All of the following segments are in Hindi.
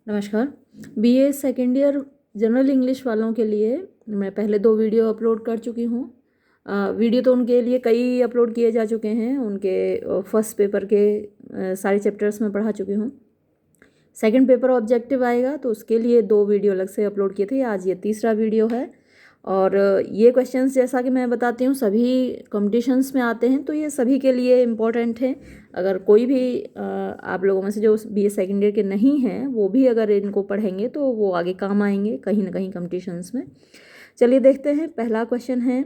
नमस्कार। BA second year general English वालों के लिए मैं पहले 2 वीडियो अपलोड कर चुकी हूँ। वीडियो तो उनके लिए कई अपलोड किए जा चुके हैं, उनके फर्स्ट पेपर के सारे चैप्टर्स में पढ़ा चुकी हूँ। सेकंड पेपर ऑब्जेक्टिव आएगा तो उसके लिए 2 वीडियो अलग से अपलोड किए थे, आज ये तीसरा वीडियो है। और ये क्वेश्चंस जैसा कि मैं बताती हूँ सभी कॉम्पिटिशन्स में आते हैं, तो ये सभी के लिए इम्पोर्टेंट हैं। अगर कोई भी आप लोगों में से जो बीए सेकेंड ईयर के नहीं हैं वो भी अगर इनको पढ़ेंगे तो वो आगे काम आएंगे कहीं ना कहीं कॉम्पिटिशन्स में। चलिए देखते हैं। पहला क्वेश्चन है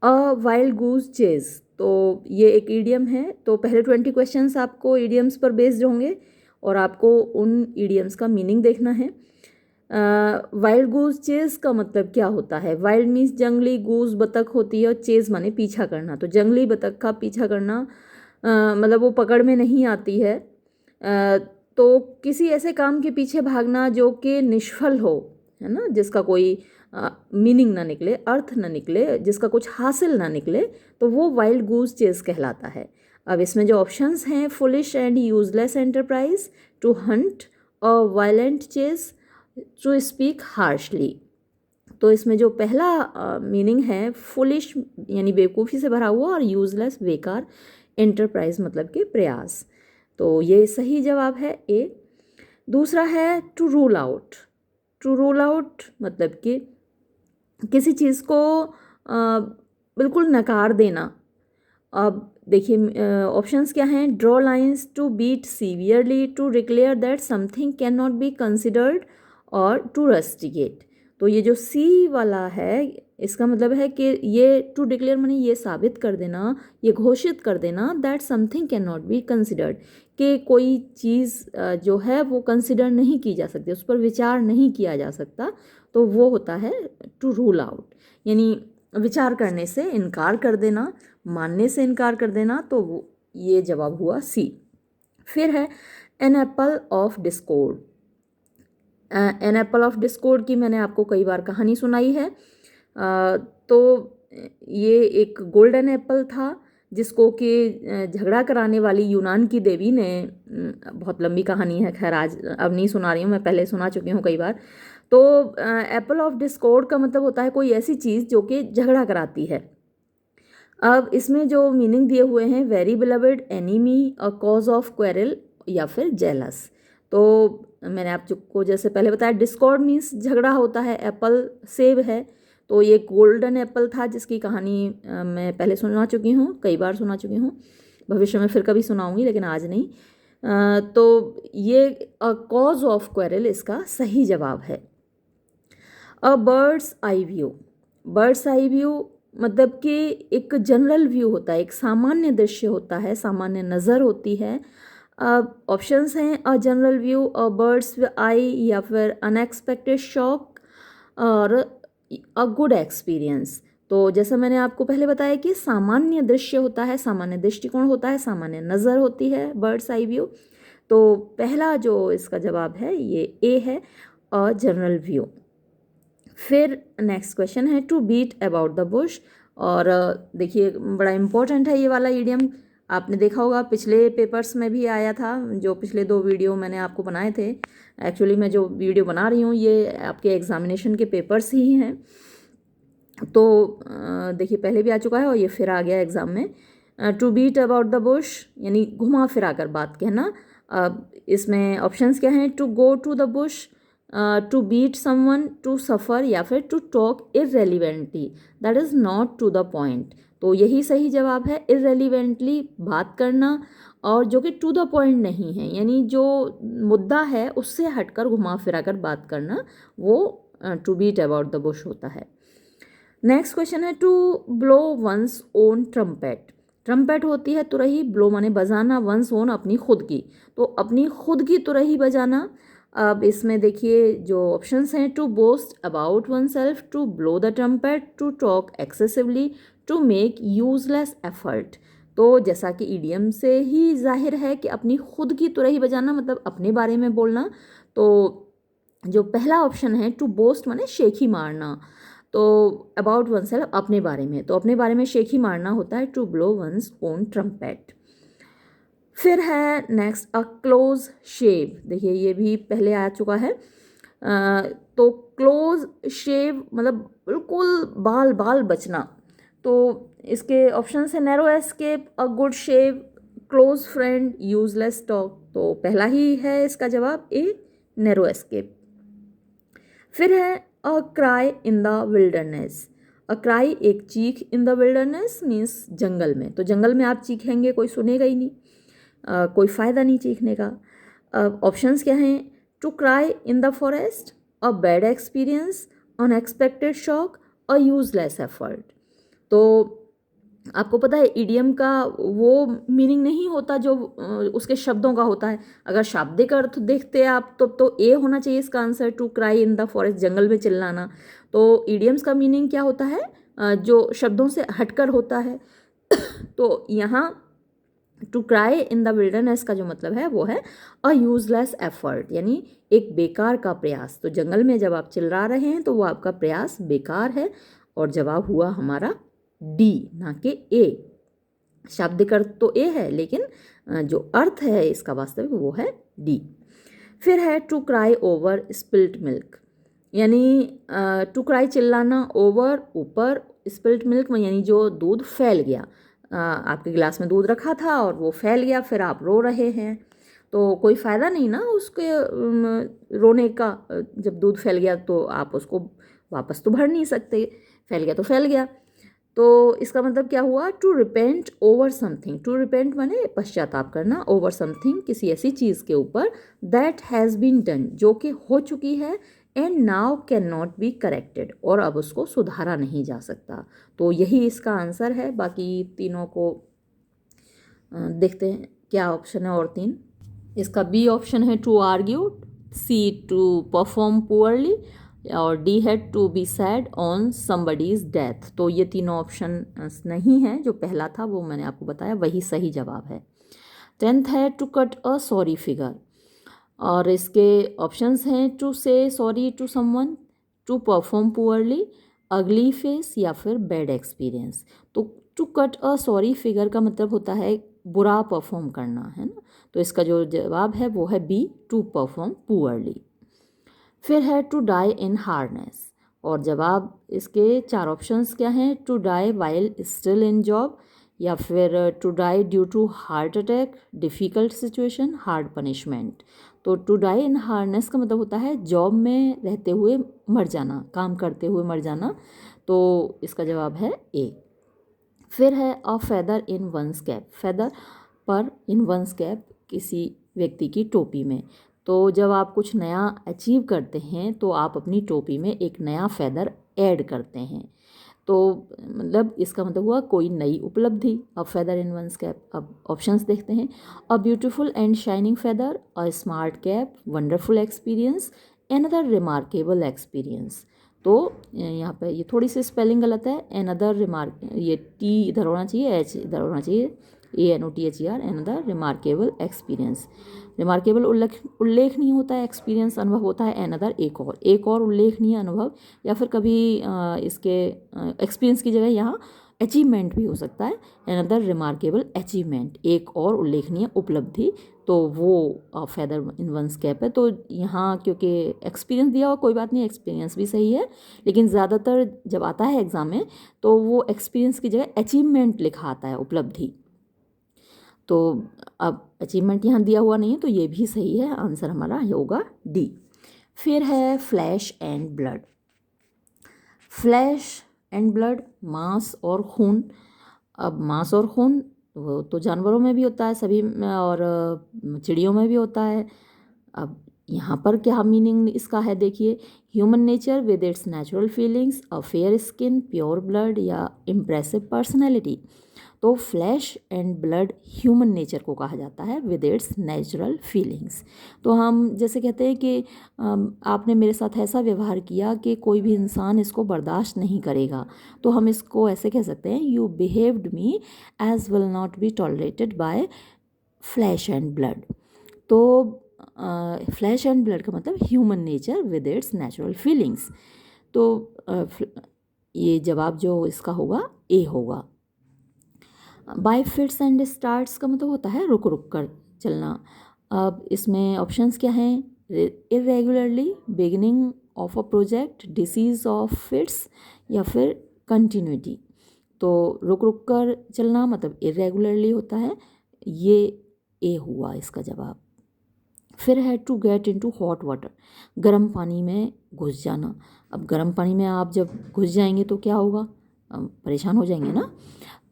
अ वाइल्ड गूज चेज। तो ये एक ईडियम है, तो पहले 20 क्वेश्चंस आपको ईडियम्स पर बेस्ड होंगे और आपको उन ईडियम्स का मीनिंग देखना है। वाइल्ड गूज चेज का मतलब क्या होता है? वाइल्ड मीन्स जंगली, गूज बतख होती है और चेज माने पीछा करना। तो जंगली बतख का पीछा करना मतलब वो पकड़ में नहीं आती है। तो किसी ऐसे काम के पीछे भागना जो कि निष्फल हो, है ना, जिसका कोई मीनिंग ना निकले, अर्थ ना निकले, जिसका कुछ हासिल ना निकले, तो वो वाइल्ड गूज चेज कहलाता है। अब इसमें जो ऑप्शंस हैं, foolish and useless enterprise, to hunt और violent chase, to speak harshly. तो इसमें जो पहला मीनिंग है फुलिश यानी बेवकूफ़ी से भरा हुआ और यूजलेस बेकार, एंटरप्राइज मतलब कि प्रयास। तो ये सही जवाब है ए। दूसरा है to rule out. To rule out मतलब कि किसी चीज़ को बिल्कुल नकार देना। अब देखिए ऑप्शंस क्या हैं? Draw lines, to beat severely, to declare that something can not be considered और टू रस्टिकेट। तो ये जो सी वाला है इसका मतलब है कि ये टू डिक्लेयर माने ये साबित कर देना, ये घोषित कर देना that something can not be considered, कि कोई चीज़ जो है वो कंसिडर नहीं की जा सकती, उस पर विचार नहीं किया जा सकता। तो वो होता है टू रूल आउट, यानी विचार करने से इनकार कर देना, मानने से इनकार कर देना। तो वो ये जवाब हुआ सी। फिर है an apple of discord. An apple of discord की मैंने आपको कई बार कहानी सुनाई है। तो ये एक गोल्डन एप्पल था जिसको कि झगड़ा कराने वाली यूनान की देवी ने, बहुत लंबी कहानी है, खैर आज अब नहीं सुना रही हूँ, मैं पहले सुना चुकी हूँ कई बार। तो एप्पल ऑफ डिस्कॉर्ड का मतलब होता है कोई ऐसी चीज़ जो कि झगड़ा कराती है। अब इसमें जो मीनिंग दिए हुए हैं, very beloved, enemy, a cause of quarrel या फिर जेलस। तो मैंने आपको जैसे पहले बताया डिस्कॉर्ड मीन्स झगड़ा होता है, एप्पल सेब है, तो ये गोल्डन एप्पल था जिसकी कहानी मैं पहले सुना चुकी हूँ, कई बार सुना चुकी हूँ, भविष्य में फिर कभी सुनाऊंगी लेकिन आज नहीं। तो ये कॉज ऑफ क्वेरल इसका सही जवाब है। अ bird's eye view. Birds eye view मतलब कि एक जनरल व्यू होता है, एक सामान्य दृश्य होता है, सामान्य नज़र होती है। ऑप्शंस हैं a general view, a bird's eye, या फिर अनएक्सपेक्टेड शॉक और अ गुड एक्सपीरियंस। तो जैसा मैंने आपको पहले बताया कि सामान्य दृश्य होता है, सामान्य दृष्टिकोण होता है, सामान्य नज़र होती है बर्ड्स आई व्यू। तो पहला जो इसका जवाब है ये ए है, अ जनरल व्यू। फिर नेक्स्ट क्वेश्चन है to beat about the bush. और देखिए बड़ा इम्पोर्टेंट है ये वाला इडियम, आपने देखा होगा पिछले पेपर्स में भी आया था, जो पिछले 2 वीडियो मैंने आपको बनाए थे। एक्चुअली मैं जो वीडियो बना रही हूँ ये आपके एग्जामिनेशन के पेपर्स ही हैं। तो देखिए पहले भी आ चुका है और ये फिर आ गया एग्ज़ाम में। To beat about the bush यानी घुमा फिरा कर बात कहना। इसमें ऑप्शंस क्या हैं? To go to the bush, to beat someone, to suffer या फिर to talk irrelevantly, that is not to the point. तो यही सही जवाब है, इररेलीवेंटली बात करना और जो कि टू द पॉइंट नहीं है, यानी जो मुद्दा है उससे हटकर घुमा फिरा कर बात करना, वो to beat about the bush होता है। नेक्स्ट क्वेश्चन है to blow one's own trumpet. Trumpet होती है तुरही, ब्लो माने बजाना, वंस ओन अपनी खुद की, तो अपनी खुद की तुरही बजाना। अब इसमें देखिए जो ऑप्शंस हैं, to boast about oneself, to blow the trumpet, to talk excessively, to make useless effort. तो जैसा कि ईडियम से ही जाहिर है कि अपनी खुद की तुरही बजाना मतलब अपने बारे में बोलना। तो जो पहला ऑप्शन है टू बोस्ट माने शेखी मारना, तो अबाउट वन सेल्फ अपने बारे में, तो अपने बारे में शेखी मारना होता है to blow one's own trumpet. फिर है नेक्स्ट अ क्लोज शेव। देखिए ये भी पहले आ चुका है। तो क्लोज शेव मतलब बिल्कुल बाल बाल बचना। तो इसके ऑप्शन है narrow escape, a good shave, close friend, useless talk. तो पहला ही है इसका जवाब ए, नैरो एस्केप। फिर है a cry in the wilderness. A cry एक चीख, इन द विल्डरनेस मीन्स जंगल में। तो जंगल में आप चीखेंगे कोई सुनेगा ही नहीं, कोई फ़ायदा नहीं चीखने का। ऑप्शंस क्या हैं? To cry in the forest, a bad experience, unexpected shock, a useless effort. तो आपको पता है इडियम का वो मीनिंग नहीं होता जो उसके शब्दों का होता है। अगर शाब्दिक अर्थ देखते हैं आप तो ए होना चाहिए इसका answer, to cry in the forest, जंगल में चिल्लाना। तो इडियम्स का मीनिंग क्या होता है? जो शब्दों से हटकर होता है। तो यहाँ to cry in the wilderness का जो मतलब है वो है अ यूजलेस एफर्ट, यानी एक बेकार का प्रयास। तो जंगल में जब आप चिल्ला रहे हैं तो वो आपका प्रयास बेकार है। और जवाब हुआ हमारा डी, ना कि ए। शाब्दिक अर्थ तो ए है, लेकिन जो अर्थ है इसका वास्तविक वो है डी। फिर है to cry over spilt milk, यानी टू क्राई चिल्लाना, ओवर ऊपर, स्पिल्ट मिल्क में यानी जो दूध फैल गया। आपके गिलास में दूध रखा था और वो फैल गया, फिर आप रो रहे हैं। तो कोई फ़ायदा नहीं ना उसके रोने का। जब दूध फैल गया तो आप उसको वापस तो भर नहीं सकते, फैल गया तो फैल गया। तो इसका मतलब क्या हुआ? To repent over something. To repent माने पश्चाताप करना, ओवर समथिंग किसी ऐसी चीज़ के ऊपर, दैट हैज़ बीन डन जो कि हो चुकी है, and now can not be corrected, और अब उसको सुधारा नहीं जा सकता। तो यही इसका आंसर है। बाकी तीनों को देखते हैं क्या ऑप्शन है और तीन। इसका बी ऑप्शन है to argue, C to perform poorly, और डी है to be sad on somebody's death. तो ये तीनों ऑप्शन नहीं है, जो पहला था वो मैंने आपको बताया वही सही जवाब है। 10th है to cut a sorry figure, और इसके ऑप्शंस हैं to say sorry to someone, to perform poorly, ugly face, या फिर बैड एक्सपीरियंस। तो to cut a sorry figure का मतलब होता है बुरा परफॉर्म करना, है ना। तो इसका जो जवाब है वो है बी, टू परफॉर्म पुअरली। फिर है टू डाई इन हार्नेस, और जवाब इसके चार ऑप्शंस क्या हैं? To die while still in job, या फिर to die due to heart attack, difficult situation, hard punishment. तो टू डाई इन हार्नेस का मतलब होता है जॉब में रहते हुए मर जाना, काम करते हुए मर जाना। तो इसका जवाब है ए। फिर है a feather in one's cap, feather पर इन वंस कैप किसी व्यक्ति की टोपी में। तो जब आप कुछ नया अचीव करते हैं तो आप अपनी टोपी में एक नया फेदर ऐड करते हैं। तो मतलब इसका मतलब हुआ कोई नई उपलब्धि, a feather in one's cap. अब ऑप्शंस देखते हैं। A beautiful and shining feather, a smart cap, wonderful experience, another remarkable experience. तो यहाँ पे ये थोड़ी सी स्पेलिंग गलत है। एनदर रिमार्क, ये टी इधर होना चाहिए, एच इधर होना चाहिए, ANOTHER, another remarkable experience. Remarkable उल्लेखनीय होता है, एक्सपीरियंस अनुभव होता है, एनदर एक और उल्लेखनीय अनुभव, या फिर कभी इसके एक्सपीरियंस की जगह यहाँ अचीवमेंट भी हो सकता है। एनदर रिमार्केबल अचीवमेंट, एक और उल्लेखनीय उपलब्धि। तो वो फेदर इन वंस कैप है। तो यहाँ क्योंकि एक्सपीरियंस दिया हुआ, कोई बात नहीं, एक्सपीरियंस भी सही है, लेकिन ज़्यादातर जब आता है एग्ज़ाम में तो वो एक्सपीरियंस की जगह अचीवमेंट लिखा आता है, उपलब्धि। तो अब अचीवमेंट यहाँ दिया हुआ नहीं है, तो ये भी सही है, आंसर हमारा होगा डी। फिर है flash and blood. Flash and blood, मांस और खून। अब मांस और खून वो तो जानवरों में भी होता है सभी में, और चिड़ियों में भी होता है। अब यहाँ पर क्या मीनिंग इसका है देखिए, human nature with its natural feelings, a fair skin, pure blood, या इम्प्रेसिव पर्सनैलिटी। तो flesh and blood human nature को कहा जाता है विद इट्स नेचुरल फीलिंग्स। तो हम जैसे कहते हैं कि आपने मेरे साथ ऐसा व्यवहार किया कि कोई भी इंसान इसको बर्दाश्त नहीं करेगा, तो हम इसको ऐसे कह सकते हैं, you behaved me as will not be tolerated by flesh and blood. तो फ्लैश एंड ब्लड का मतलब human nature with its natural feelings. तो ये जवाब जो इसका होगा ए होगा। बाय फिट्स एंड स्टार्ट्स का मतलब होता है रुक रुक कर चलना। अब इसमें ऑप्शंस क्या हैं? Irregularly, beginning of a project, disease of fits, या फिर कंटिन्यूटी। तो रुक रुक कर चलना मतलब इरेगुलरली होता है, ये ए हुआ इसका जवाब। फिर है to get into hot water, गर्म पानी में घुस जाना। अब गर्म पानी में आप जब घुस जाएंगे तो क्या होगा? परेशान हो जाएंगे ना।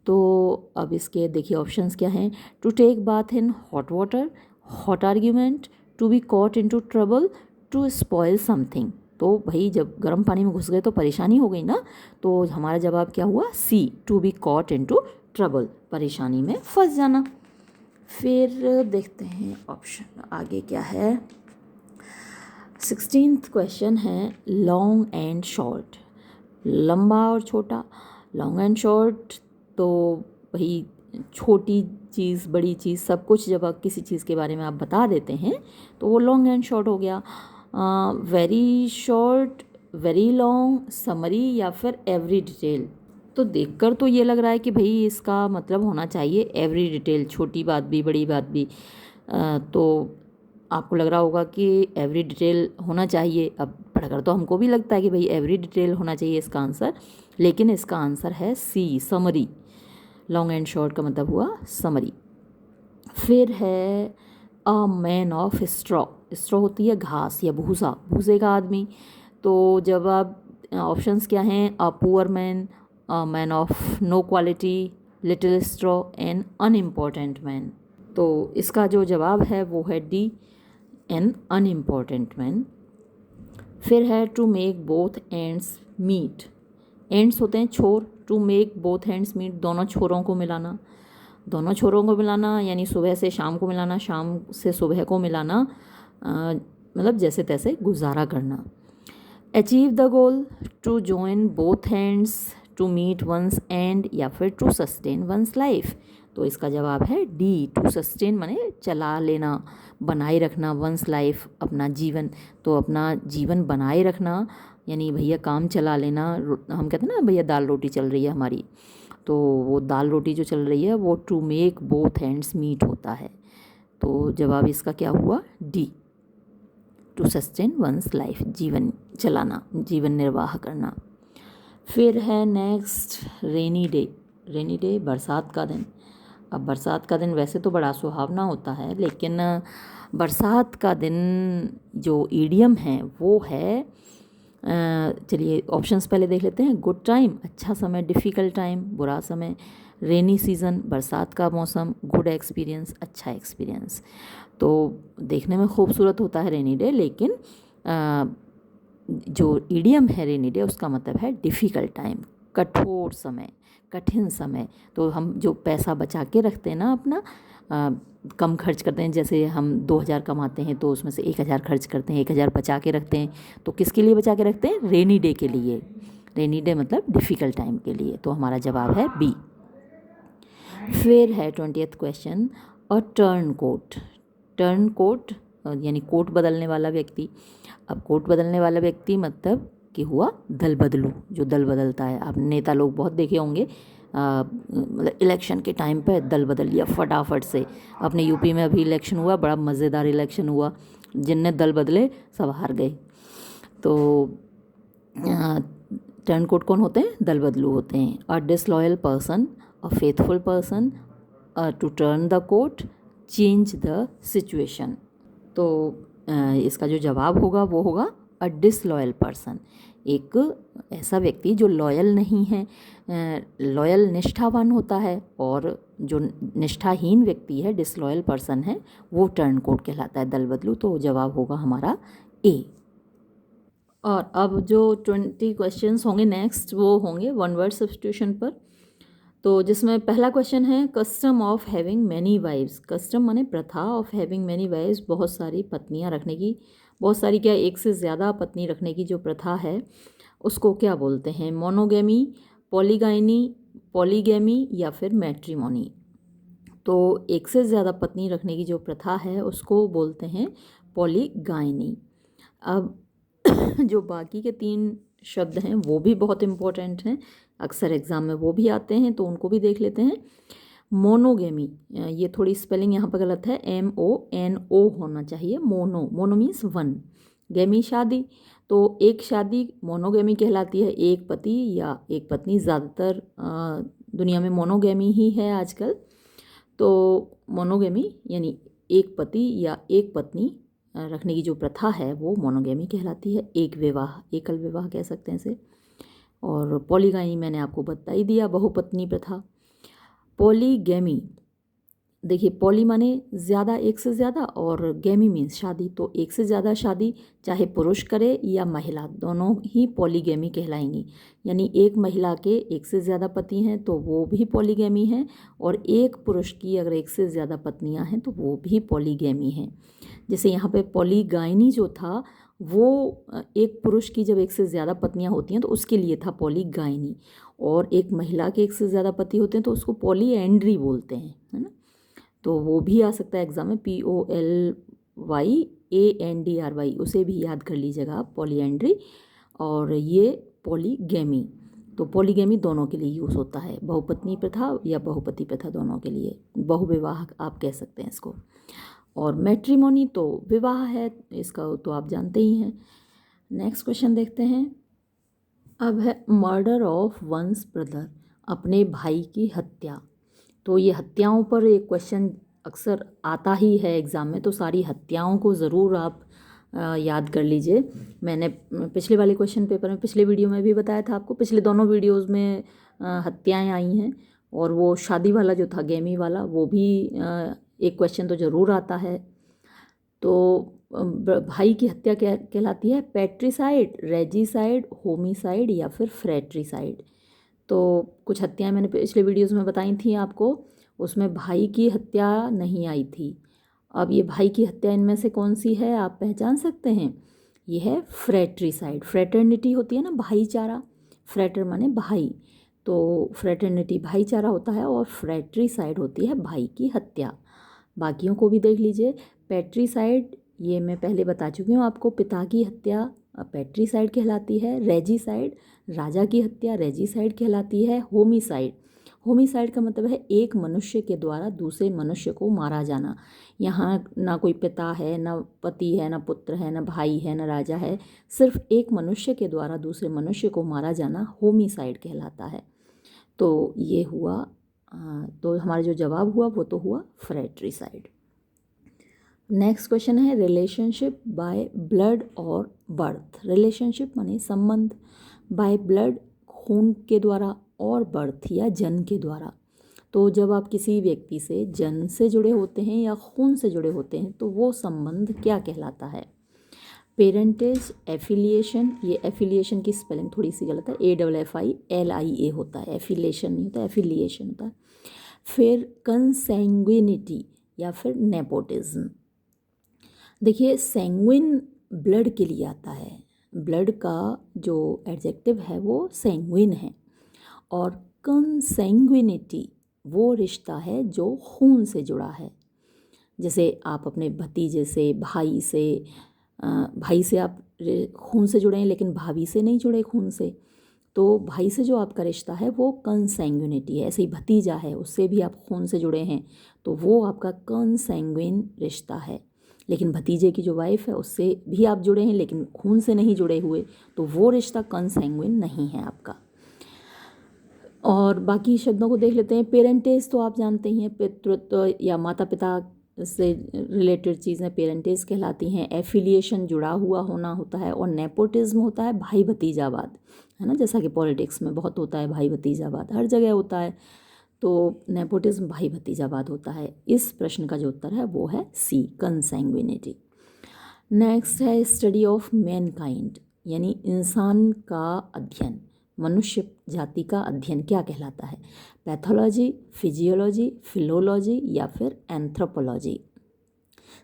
तो अब इसके देखिए ऑप्शंस क्या हैं? To take bath in hot water, hot argument, to be caught into trouble, to spoil something. तो भाई जब गर्म पानी में घुस गए तो परेशानी हो गई ना, तो हमारा जवाब क्या हुआ? C, to be caught into trouble, परेशानी में फंस जाना। फिर देखते हैं ऑप्शन आगे क्या है। 16th क्वेश्चन है लॉन्ग एंड शॉर्ट, लंबा और छोटा। लॉन्ग एंड शॉर्ट तो भाई छोटी चीज़ बड़ी चीज़ सब कुछ जब आप किसी चीज़ के बारे में आप बता देते हैं तो वो लॉन्ग एंड शॉर्ट हो गया। Very short, very long, summary, या फिर एवरी डिटेल। तो देखकर तो ये लग रहा है कि भाई इसका मतलब होना चाहिए एवरी डिटेल, छोटी बात भी बड़ी बात भी। तो आपको लग रहा होगा कि एवरी डिटेल होना चाहिए। अब पढ़कर तो हमको भी लगता है कि भाई एवरी डिटेल होना चाहिए इसका आंसर, लेकिन इसका आंसर है सी, समरी। लॉन्ग एंड शॉर्ट का मतलब हुआ समरी। फिर है अ मैन ऑफ स्ट्रॉ, स्ट्रॉ होती है घास या भूसा, भूसे का आदमी। तो जब आप ऑप्शंस क्या हैं? A poor man, a man of no quality, little straw, an unimportant man. तो इसका जो जवाब है वो है डी, एन अनइम्पॉर्टेंट मैन। फिर है to make both ends meet, ends होते हैं छोर, to make both hands meet, दोनों छोरों को मिलाना। दोनों छोरों को मिलाना यानी सुबह से शाम को मिलाना, शाम से सुबह को मिलाना, मतलब जैसे तैसे गुजारा करना। Achieve the goal, to join both hands, to meet one's end, या फिर टू सस्टेन वंस लाइफ। तो इसका जवाब है डी, टू सस्टेन माने चला लेना, बनाए रखना, वंस लाइफ अपना जीवन। तो अपना जीवन बनाए रखना यानी भैया काम चला लेना। हम कहते हैं ना भैया दाल रोटी चल रही है हमारी, तो वो दाल रोटी जो चल रही है वो to make both hands meet होता है। तो जवाब इसका क्या हुआ? D, to sustain one's life, जीवन चलाना, जीवन निर्वाह करना। फिर है next rainy day, rainy day बरसात का दिन। अब बरसात का दिन वैसे तो बड़ा सुहावना होता है, लेकिन बरसात का दिन जो ईडियम है वो है, चलिए ऑप्शंस पहले देख लेते हैं। गुड टाइम, अच्छा समय, डिफ़िकल्ट टाइम, बुरा समय, रेनी सीज़न, बरसात का मौसम, गुड एक्सपीरियंस, अच्छा एक्सपीरियंस। तो देखने में खूबसूरत होता है रेनी डे, लेकिन जो ईडियम है रेनी डे उसका मतलब है डिफ़िकल्ट टाइम, कठोर समय, कठिन समय। तो हम जो पैसा बचा के रखते हैं ना अपना, कम खर्च करते हैं, जैसे हम 2000 कमाते हैं तो उसमें से 1000 खर्च करते हैं, 1000 बचा के रखते हैं। तो किसके लिए बचा के रखते हैं? रेनी डे के लिए। रेनी डे मतलब डिफ़िकल्ट टाइम के लिए। तो हमारा जवाब है बी। फिर है 20th question, a turncoat, turncoat यानी कोट बदलने वाला व्यक्ति। अब कोट बदलने वाला व्यक्ति मतलब कि हुआ दल बदलू, जो दल बदलता है। आप नेता लोग बहुत देखे होंगे, मतलब इलेक्शन के टाइम पे दल बदल लिया फटाफट से। अपने यूपी में अभी इलेक्शन हुआ, बड़ा मज़ेदार इलेक्शन हुआ, जिनने दल बदले सब हार गए। तो टर्न कोट कौन होते हैं? दल बदलू होते हैं। A disloyal person, a faithful person, to turn the coat, change the situation. तो इसका जो जवाब होगा वो होगा अ डिसलॉयल पर्सन, एक ऐसा व्यक्ति जो लॉयल नहीं है। लॉयल निष्ठावान होता है, और जो निष्ठाहीन व्यक्ति है, डिसलॉयल पर्सन है, वो टर्न कोट कहलाता है, दल बदलू। तो जवाब होगा हमारा ए। और अब जो 20 क्वेश्चंस होंगे नेक्स्ट, वो होंगे वन वर्ड सब्स्टिट्यूशन पर। तो जिसमें पहला क्वेश्चन है custom of having many wifes. Custom माने प्रथा, ऑफ हैविंग मैनी वाइफ्स बहुत सारी पत्नियां रखने की, बहुत सारी क्या, एक से ज़्यादा पत्नी रखने की जो प्रथा है उसको क्या बोलते हैं? मोनोगेमी, पॉलीगाइनी, पॉलीगेमी, या फिर मैट्रिमोनी। तो एक से ज़्यादा पत्नी रखने की जो प्रथा है उसको बोलते हैं पॉलीगाइनी। अब जो बाकी के 3 शब्द हैं वो भी बहुत इम्पोर्टेंट हैं, अक्सर एग्ज़ाम में वो भी आते हैं, तो उनको भी देख लेते हैं। मोनोगेमी, ये थोड़ी स्पेलिंग यहाँ पर गलत है, MONO होना चाहिए, मोनो मीन्स वन, गेमी शादी, तो एक शादी मोनोगेमी कहलाती है, एक पति या एक पत्नी, ज़्यादातर दुनिया में मोनोगेमी ही है आजकल। तो मोनोगेमी यानी एक पति या एक पत्नी रखने की जो प्रथा है वो मोनोगेमी कहलाती है, एक विवाह, एकल विवाह कह सकते हैं इसे। और पॉलीगामी मैंने आपको बता ही दिया, बहुपत्नी प्रथा। पॉलीगेमी, देखिए पॉली माने ज़्यादा, एक से ज़्यादा, और गेमी मीन्स शादी, तो एक से ज़्यादा शादी चाहे पुरुष करे या महिला, दोनों ही पॉलीगेमी कहलाएंगी। यानी एक महिला के एक से ज़्यादा पति हैं तो वो भी पॉलीगेमी हैं, और एक पुरुष की अगर एक से ज़्यादा पत्नियां हैं तो वो भी पॉलीगेमी हैं। जैसे यहाँ पे पॉलीगाइनी जो था वो एक पुरुष की जब एक से ज़्यादा पत्नियां होती हैं तो उसके लिए था पॉलीगाइनी, और एक महिला के एक से ज़्यादा पति होते हैं तो उसको पॉलीएंड्री बोलते हैं, है ना। तो वो भी आ सकता है एग्जाम में, POLYANDRY, उसे भी याद कर लीजिएगा आप, पॉलीएंड्री। और ये पॉलीगेमी, तो पॉलीगेमी दोनों के लिए यूज़ होता है, बहुपत्नी प्रथा या बहुपति प्रथा दोनों के लिए, बहुविवाह आप कह सकते हैं इसको। और मैट्रिमोनी तो विवाह है, इसका तो आप जानते ही हैं। नेक्स्ट क्वेश्चन देखते हैं। अब है मर्डर ऑफ वंस ब्रदर, अपने भाई की हत्या। तो ये हत्याओं पर एक क्वेश्चन अक्सर आता ही है एग्ज़ाम में, तो सारी हत्याओं को ज़रूर आप याद कर लीजिए। मैंने पिछले वाले क्वेश्चन पेपर में, पिछले वीडियो में भी बताया था आपको, पिछले दोनों वीडियोस में हत्याएं आई हैं, और वो शादी वाला जो था, गेमी वाला, वो भी एक क्वेश्चन तो ज़रूर आता है। तो भाई की हत्या क्या कहलाती है? पैट्रिसाइड, रेजिसाइड, होमिसाइड या फिर फ्रैट्रिसाइड। तो कुछ हत्याएं मैंने पिछले वीडियोस में बताई थी आपको, उसमें भाई की हत्या नहीं आई थी। अब ये भाई की हत्या इनमें से कौन सी है, आप पहचान सकते हैं? ये है फ्रैट्रिसाइड। फ्रैटर्निटी होती है ना, भाईचारा, फ्रैटर माने भाई, तो फ्रैटर्निटी भाईचारा होता है, और फ्रैट्रिसाइड होती है भाई की हत्या। बाकियों को भी देख लीजिए। पैट्रिसाइड, ये मैं पहले बता चुकी हूँ आपको, पिता की हत्या पैट्रिसाइड कहलाती है। रेजिसाइड, राजा की हत्या रेजिसाइड कहलाती है। होमिसाइड, होमिसाइड का मतलब है एक मनुष्य के द्वारा दूसरे मनुष्य को मारा जाना। यहाँ ना कोई पिता है, ना पति है, ना पुत्र है, ना भाई है, ना राजा है, सिर्फ एक मनुष्य के द्वारा दूसरे मनुष्य को मारा जाना होमिसाइड कहलाता है। तो ये हुआ, तो हमारा जो जवाब हुआ वो तो हुआ फ्रैट्रिसाइड। नेक्स्ट क्वेश्चन है रिलेशनशिप बाय ब्लड और बर्थ। रिलेशनशिप माने संबंध, बाय ब्लड खून के द्वारा, और बर्थ या जन्म के द्वारा। तो जब आप किसी व्यक्ति से जन्म से जुड़े होते हैं या खून से जुड़े होते हैं तो वो संबंध क्या कहलाता है? पेरेंटेज, एफिलिएशन, ये एफिलिएशन की स्पेलिंग थोड़ी सी गलत है, AFFILIA होता है, एफिलिएशन नहीं होता, एफिलिएशन होता है। फिर कंसैंग्विनिटी या फिर नेपोटिज्म। देखिए सैंग्विन ब्लड के लिए आता है, ब्लड का जो एडजेक्टिव है वो सैंग्विन है, और कंसैंग्विनिटी वो रिश्ता है जो खून से जुड़ा है। जैसे आप अपने भतीजे से, भाई से आप खून से जुड़े हैं लेकिन भाभी से नहीं जुड़े खून से, तो भाई से जो आपका रिश्ता है वो कंसैंग्विनिटी है। ऐसे ही भतीजा है, उससे भी आप खून से जुड़े हैं तो वो आपका कंसैंग्विन रिश्ता है। लेकिन भतीजे की जो वाइफ है उससे भी आप जुड़े हैं लेकिन खून से नहीं जुड़े हुए, तो वो रिश्ता कंसैंग्विन नहीं है आपका। और बाकी शब्दों को देख लेते हैं। पेरेंटेज तो आप जानते ही हैं, पितृत्व या माता पिता से रिलेटेड चीज़ें पेरेंटेज कहलाती हैं। एफिलिएशन, जुड़ा हुआ होना होता है, और नेपोटिज्म होता है भाई भतीजावाद, है ना, जैसा कि पॉलिटिक्स में बहुत होता है भाई भतीजावाद, हर जगह होता है, तो नेपोटिज्म भाई भतीजावाद होता है। इस प्रश्न का जो उत्तर है वो है सी, कंसैंग्विनिटी। नेक्स्ट है स्टडी ऑफ मैनकाइंड, यानी इंसान का अध्ययन, मनुष्य जाति का अध्ययन क्या कहलाता है? पैथोलॉजी, फिजियोलॉजी, फिलोलॉजी या फिर एंथ्रोपोलॉजी।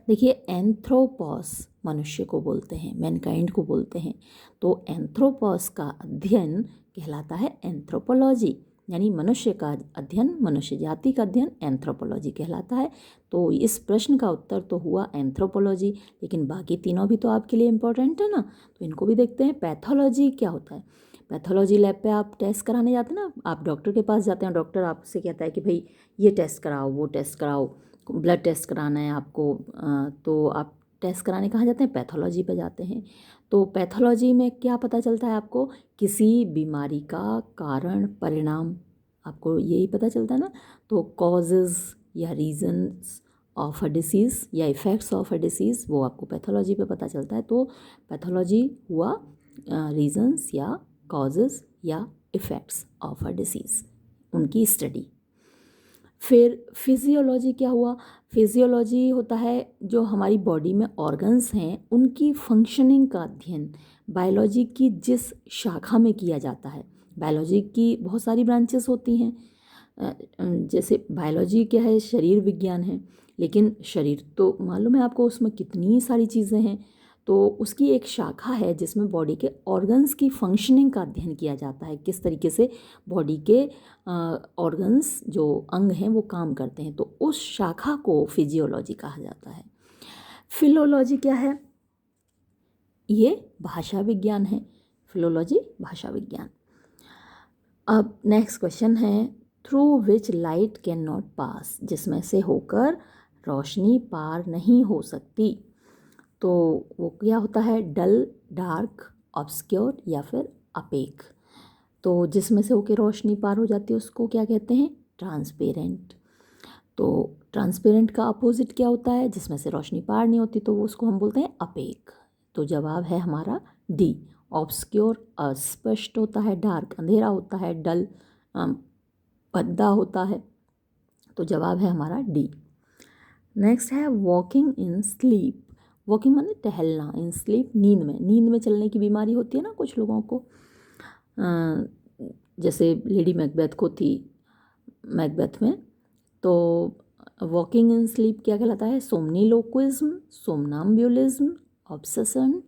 देखिए एंथ्रोपॉस मनुष्य को बोलते हैं, मैनकाइंड को बोलते हैं, तो एंथ्रोपॉस का अध्ययन कहलाता है एंथ्रोपोलॉजी, यानी मनुष्य का अध्ययन, मनुष्य जाति का अध्ययन एंथ्रोपोलॉजी कहलाता है। तो इस प्रश्न का उत्तर तो हुआ एंथ्रोपोलॉजी, लेकिन बाकी तीनों भी तो आपके लिए इम्पोर्टेंट है ना, तो इनको भी देखते हैं। पैथोलॉजी क्या होता है? पैथोलॉजी लैब पे आप टेस्ट कराने जाते हैं ना, आप डॉक्टर के पास जाते हैं, डॉक्टर आपसे कहता है कि भाई ये टेस्ट कराओ, वो टेस्ट कराओ, ब्लड टेस्ट कराना है आपको, तो आप टेस्ट कराने कहाँ जाते हैं? पैथोलॉजी पे जाते हैं। तो पैथोलॉजी में क्या पता चलता है आपको? किसी बीमारी का कारण परिणाम आपको यही पता चलता है ना। तो कॉजेज़ या रीजंस ऑफ अ डिसीज़ या इफ़ेक्ट्स ऑफ अ डिसीज़ वो आपको पैथोलॉजी पे पता चलता है। तो पैथोलॉजी हुआ रीजंस या कॉजेज़ या इफ़ेक्ट्स ऑफ अ डिसीज़, उनकी स्टडी। फिर फिजियोलॉजी क्या हुआ? फिजियोलॉजी होता है जो हमारी बॉडी में ऑर्गन्स हैं उनकी फंक्शनिंग का अध्ययन बायोलॉजी की जिस शाखा में किया जाता है। बायोलॉजी की बहुत सारी ब्रांचेस होती हैं, जैसे बायोलॉजी क्या है? शरीर विज्ञान है, लेकिन शरीर तो मालूम है आपको, उसमें कितनी सारी चीज़ें हैं। तो उसकी एक शाखा है जिसमें बॉडी के ऑर्गन्स की फंक्शनिंग का अध्ययन किया जाता है, किस तरीके से बॉडी के ऑर्गन्स जो अंग हैं वो काम करते हैं। तो उस शाखा को फिजियोलॉजी कहा जाता है। फिलोलॉजी क्या है? ये भाषा विज्ञान है। फिलोलॉजी भाषा विज्ञान। अब नेक्स्ट क्वेश्चन है, through which light can not pass, जिसमें से होकर रोशनी पार नहीं हो सकती। तो वो क्या होता है? डल, डार्क, ऑब्सक्योर या फिर अपेक। तो जिसमें से होकर रोशनी पार हो जाती है उसको क्या कहते हैं? ट्रांसपेरेंट। तो ट्रांसपेरेंट का अपोजिट क्या होता है? जिसमें से रोशनी पार नहीं होती, तो वो उसको हम बोलते हैं अपेक। तो जवाब है हमारा डी। ऑब्सक्योर अस्पष्ट होता है, डार्क अंधेरा होता है, डल भद्दा होता है। तो जवाब है हमारा डी। नेक्स्ट है वॉकिंग इन स्लीप। वॉकिंग माने टहलना, इन स्लीप नींद में। नींद में चलने की बीमारी होती है ना कुछ लोगों को, जैसे लेडी मैकबेथ को थी मैकबेथ में। तो वॉकिंग इन स्लीप क्या कहलाता है? सोमनीलोक्विज्म, सोमनाम्बुलिज्म, ऑब्सेशन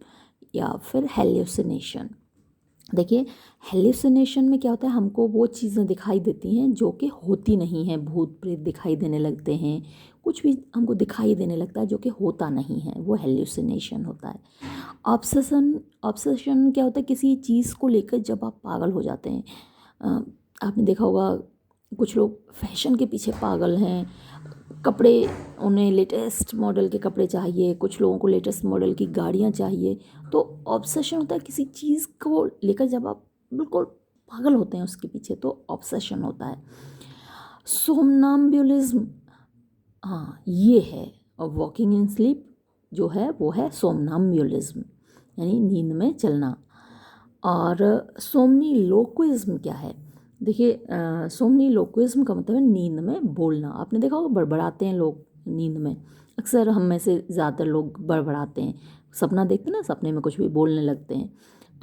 या फिर हेल्यूसिनेशन। देखिए हेल्यूसिनेशन में क्या होता है? हमको वो चीज़ें दिखाई देती हैं जो कि होती नहीं हैं, भूत प्रेत दिखाई देने लगते हैं, कुछ भी हमको दिखाई देने लगता है जो कि होता नहीं है, वो हेल्यूसिनेशन होता है। ऑब्सेशन क्या होता है? किसी चीज़ को लेकर जब आप पागल हो जाते हैं। आपने देखा होगा कुछ लोग फैशन के पीछे पागल हैं, कपड़े, उन्हें लेटेस्ट मॉडल के कपड़े चाहिए, कुछ लोगों को लेटेस्ट मॉडल की गाड़ियाँ चाहिए। तो ऑब्सेशन होता है किसी चीज़ को लेकर जब आप बिल्कुल पागल होते हैं उसके पीछे, तो ऑब्सेशन होता है। सोमनाम्बुलिज्म, हाँ ये है। और वॉकिंग इन स्लीप जो है वो है सोमनाम्बुलिज्म, यानी नींद में चलना। और सोमनीलोक्विज्म क्या है? देखिए सोमनीलोक्विज्म का मतलब है नींद में बोलना। आपने देखा होगा बड़बड़ाते हैं लोग नींद में, अक्सर हम में से ज़्यादातर लोग बड़बड़ाते हैं, सपना देखते हैं ना, सपने में कुछ भी बोलने लगते हैं।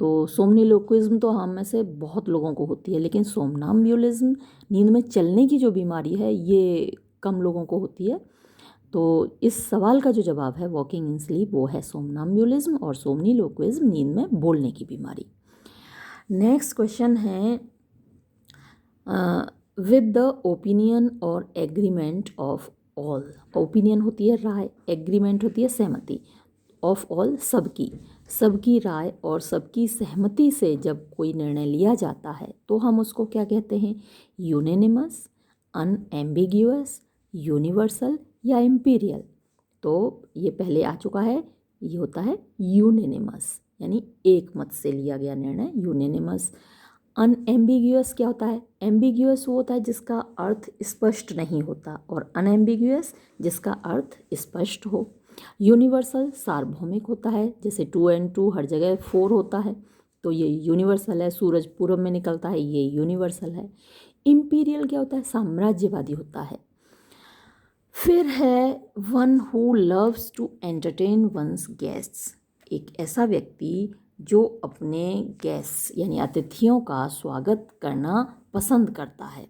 तो सोमनीलोक्विज्म तो हम में से बहुत लोगों को होती है, लेकिन सोमनाम्बुलिज्म नींद में चलने की जो बीमारी है ये कम लोगों को होती है। तो इस सवाल का जो जवाब है वॉकिंग इन स्लीप वो है सोमनाम्बुलिज्म, और सोमनीलोक्विज्म नींद में बोलने की बीमारी। नेक्स्ट क्वेश्चन है, विद द ओपिनियन और एग्रीमेंट ऑफ ऑल। ओपिनियन होती है राय, एग्रीमेंट होती है सहमति, ऑफ ऑल सबकी, सबकी राय और सबकी सहमति से जब कोई निर्णय लिया जाता है तो हम उसको क्या कहते हैं? यूनेनिमस, अनएम्बिग्यूअस, यूनिवर्सल या इम्पीरियल। तो ये पहले आ चुका है, ये होता है यूनेनिमस, यानी एक मत से लिया गया निर्णय, यूनेनिमस। अनएम्बिग्यूअस क्या होता है? एम्बिग्यूअस वो होता है जिसका अर्थ स्पष्ट नहीं होता, और अनएम्बिग्यूअस जिसका अर्थ स्पष्ट हो। यूनिवर्सल सार्वभौमिक होता है, जैसे 2 and 2 हर जगह 4 होता है, तो ये यूनिवर्सल है। सूरज पूर्व में निकलता है, ये यूनिवर्सल है। इम्पीरियल क्या होता है? साम्राज्यवादी होता है। फिर है one who loves to entertain one's guests, एक ऐसा व्यक्ति जो अपने गेस्ट यानी अतिथियों का स्वागत करना पसंद करता है।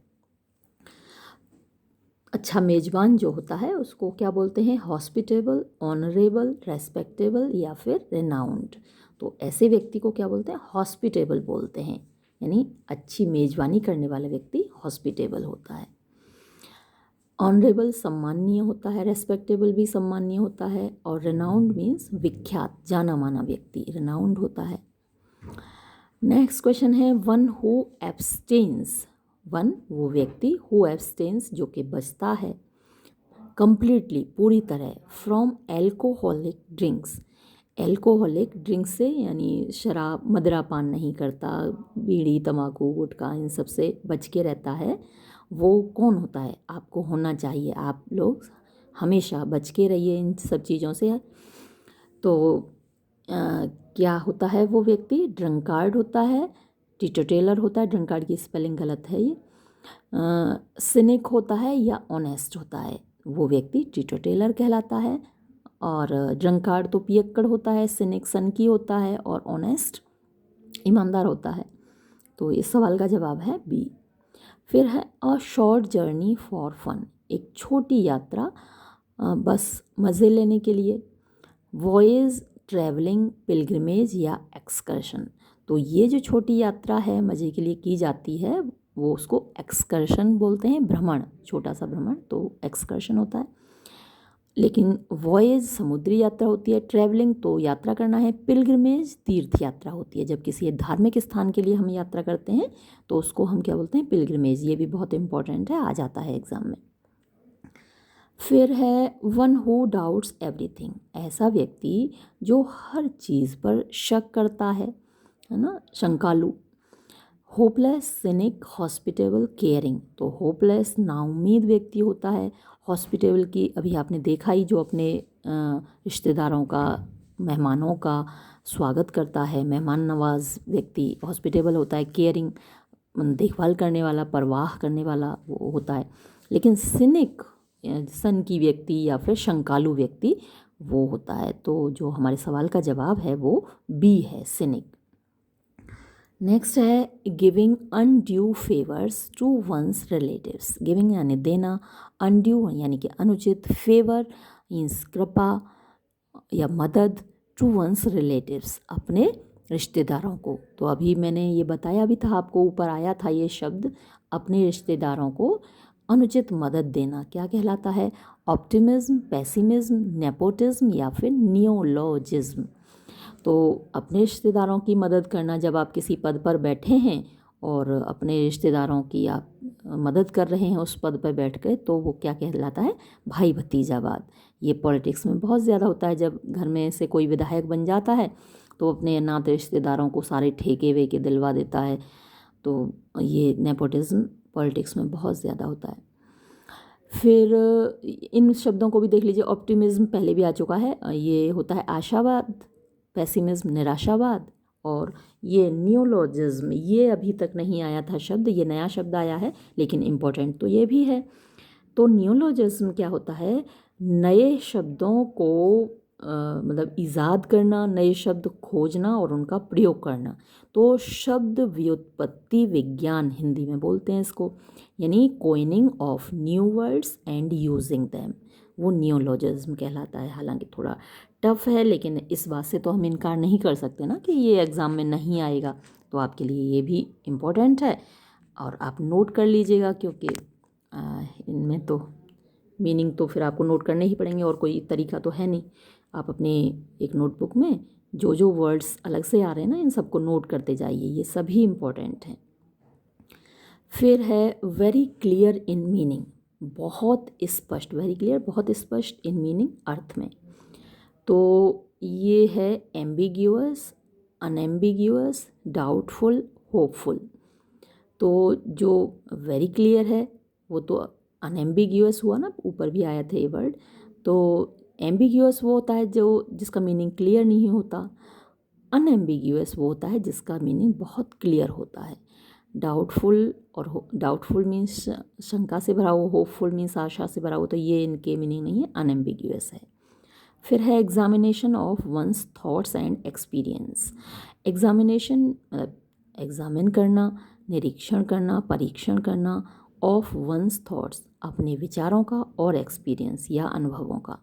अच्छा मेज़बान जो होता है उसको क्या बोलते हैं? हॉस्पिटेबल, ऑनरेबल, रेस्पेक्टेबल या फिर रेनाउंड। तो ऐसे व्यक्ति को क्या बोलते हैं? हॉस्पिटेबल बोलते हैं, यानी अच्छी मेज़बानी करने वाला व्यक्ति हॉस्पिटेबल होता है। ऑनरेबल सम्माननीय होता है, रेस्पेक्टेबल भी सम्माननीय होता है, और रेनाउंड मीन्स विख्यात, जाना माना व्यक्ति रेनाउंड होता है। नेक्स्ट क्वेश्चन है वन हु एब्सटेन्स, वन वो व्यक्ति, हु एब्सटेन्स जो कि बचता है, कंप्लीटली पूरी तरह, from alcoholic drinks, alcoholic drinks से यानी शराब मदिरा पान नहीं करता, बीड़ी तंबाकू गुटखा इन सब से बच के रहता है, वो कौन होता है? आपको होना चाहिए, आप लोग हमेशा बच के रहिए इन सब चीज़ों से। तो क्या होता है वो व्यक्ति? ड्रंकार्ड होता है, टीटोटेलर होता है, ड्रंकार्ड की स्पेलिंग गलत है ये, सिनिक होता है या ऑनेस्ट होता है, वो व्यक्ति टीटोटेलर कहलाता है। और ड्रंकार्ड तो पियक्कड़ होता है, सिनिक सनकी होता है और ऑनेस्ट ईमानदार होता है। तो इस सवाल का जवाब है बी। फिर है a short journey for fun, एक छोटी यात्रा बस मज़े लेने के लिए। वॉयज़, ट्रैवलिंग, पिलग्रिमेज या एक्सकर्शन, तो ये जो छोटी यात्रा है मज़े के लिए की जाती है वो उसको एक्सकर्शन बोलते हैं, भ्रमण, छोटा सा भ्रमण, तो एक्सकर्शन होता है। लेकिन वॉयज समुद्री यात्रा होती है, ट्रैवलिंग तो यात्रा करना है, पिलग्रिमेज तीर्थ यात्रा होती है, जब किसी धार्मिक स्थान के लिए हम यात्रा करते हैं तो उसको हम क्या बोलते हैं? पिलग्रिमेज। ये भी बहुत इंपॉर्टेंट है, आ जाता है एग्जाम में। फिर है वन हु डाउट्स एवरीथिंग, ऐसा व्यक्ति जो हर चीज़ पर शक करता है ना, शंकालु। होपलेस, सिनिक, हॉस्पिटेबल, केयरिंग, तो होपलेस नाउम्मीद व्यक्ति होता है, हॉस्पिटेबल की अभी आपने देखा ही, जो अपने रिश्तेदारों का, मेहमानों का स्वागत करता है, मेहमान नवाज व्यक्ति हॉस्पिटेबल होता है। केयरिंग देखभाल करने वाला, परवाह करने वाला वो होता है। लेकिन सिनिक सन की व्यक्ति या फिर शंकालु व्यक्ति वो होता है। तो जो हमारे सवाल का जवाब है वो बी है, सिनिक। नेक्स्ट है giving undue favours to one's relatives, giving यानी देना, अनड्यू यानी कि अनुचित, फेवर मीन्स कृपा या मदद, टू वंस रिलेटिव्स अपने रिश्तेदारों को। तो अभी मैंने ये बताया भी था आपको, ऊपर आया था ये शब्द, अपने रिश्तेदारों को अनुचित मदद देना क्या कहलाता है? ऑप्टिमिज्म, पेसिमिज्म, नेपोटिज्म या फिर नियोलॉजिज्म। तो अपने रिश्तेदारों की मदद करना, जब आप किसी पद पर बैठे हैं और अपने रिश्तेदारों की आप मदद कर रहे हैं उस पद पर बैठ कर, तो वो क्या कहलाता है? भाई भतीजावाद। ये पॉलिटिक्स में बहुत ज़्यादा होता है, जब घर में से कोई विधायक बन जाता है तो अपने नाते रिश्तेदारों को सारे ठेके वेके दिलवा देता है। तो ये नेपोटिज्म पॉलिटिक्स में बहुत ज़्यादा होता है। फिर इन शब्दों को भी देख लीजिए, ऑप्टिमिज्म पहले भी आ चुका है, ये होता है आशावाद, पेसिमिज्म निराशावाद, और ये नियोलॉजिज्म ये अभी तक नहीं आया था शब्द, ये नया शब्द आया है, लेकिन इम्पोर्टेंट तो ये भी है। तो नियोलॉजिज्म क्या होता है? नए शब्दों को मतलब ईजाद करना, नए शब्द खोजना और उनका प्रयोग करना। तो शब्द व्युत्पत्ति विज्ञान हिंदी में बोलते हैं इसको, यानी coining of new words and using them, वो नियोलॉजिज्म कहलाता है। हालांकि थोड़ा टफ है, लेकिन इस बात से तो हम इनकार नहीं कर सकते ना कि ये एग्ज़ाम में नहीं आएगा, तो आपके लिए ये भी इम्पोर्टेंट है और आप नोट कर लीजिएगा, क्योंकि इनमें तो मीनिंग तो फिर आपको नोट करने ही पड़ेंगे, और कोई तरीका तो है नहीं। आप अपने एक नोटबुक में जो जो वर्ड्स अलग से आ रहे हैं ना, इन सबको नोट करते जाइए, ये सभी इम्पोर्टेंट हैं। फिर है वेरी क्लियर इन मीनिंग, बहुत स्पष्ट, वेरी क्लियर बहुत स्पष्ट, इन मीनिंग अर्थ में। तो ये है एम्बिग्यूअस, अनएम्बिग्यूअस, डाउटफुल, होपफुल। तो जो वेरी क्लियर है वो तो अनएम्बिग्यूअस हुआ ना, ऊपर भी आया था ये वर्ड। तो एम्बिग्यूअस वो होता है जो जिसका मीनिंग क्लियर नहीं होता, अनएम्बिग्यूअस वो होता है जिसका मीनिंग बहुत क्लियर होता है। डाउटफुल और डाउटफुल मीन्स शंका से भरा हुआ, होपफुल मीन्स आशा से भरा हुआ, तो ये इनके मीनिंग नहीं है, अनएम्बिग्यूअस है। फिर है examination of one's thoughts and experience. Examination मतलब एग्जामिन करना, निरीक्षण करना, परीक्षण करना, ऑफ वंस थॉट्स अपने विचारों का, और एक्सपीरियंस या अनुभवों का।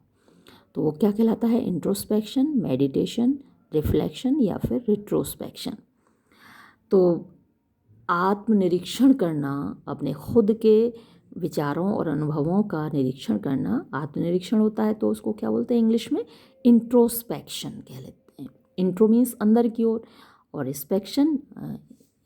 तो वो क्या कहलाता है? इंट्रोस्पेक्शन, मेडिटेशन, रिफ्लेक्शन या फिर रिट्रोस्पेक्शन। तो आत्मनिरीक्षण करना, अपने खुद के विचारों और अनुभवों का निरीक्षण करना आत्मनिरीक्षण होता है, तो उसको क्या बोलते हैं इंग्लिश में? इंट्रोस्पेक्शन कह लेते हैं। इंट्रो मीन्स अंदर की ओर, और इंस्पेक्शन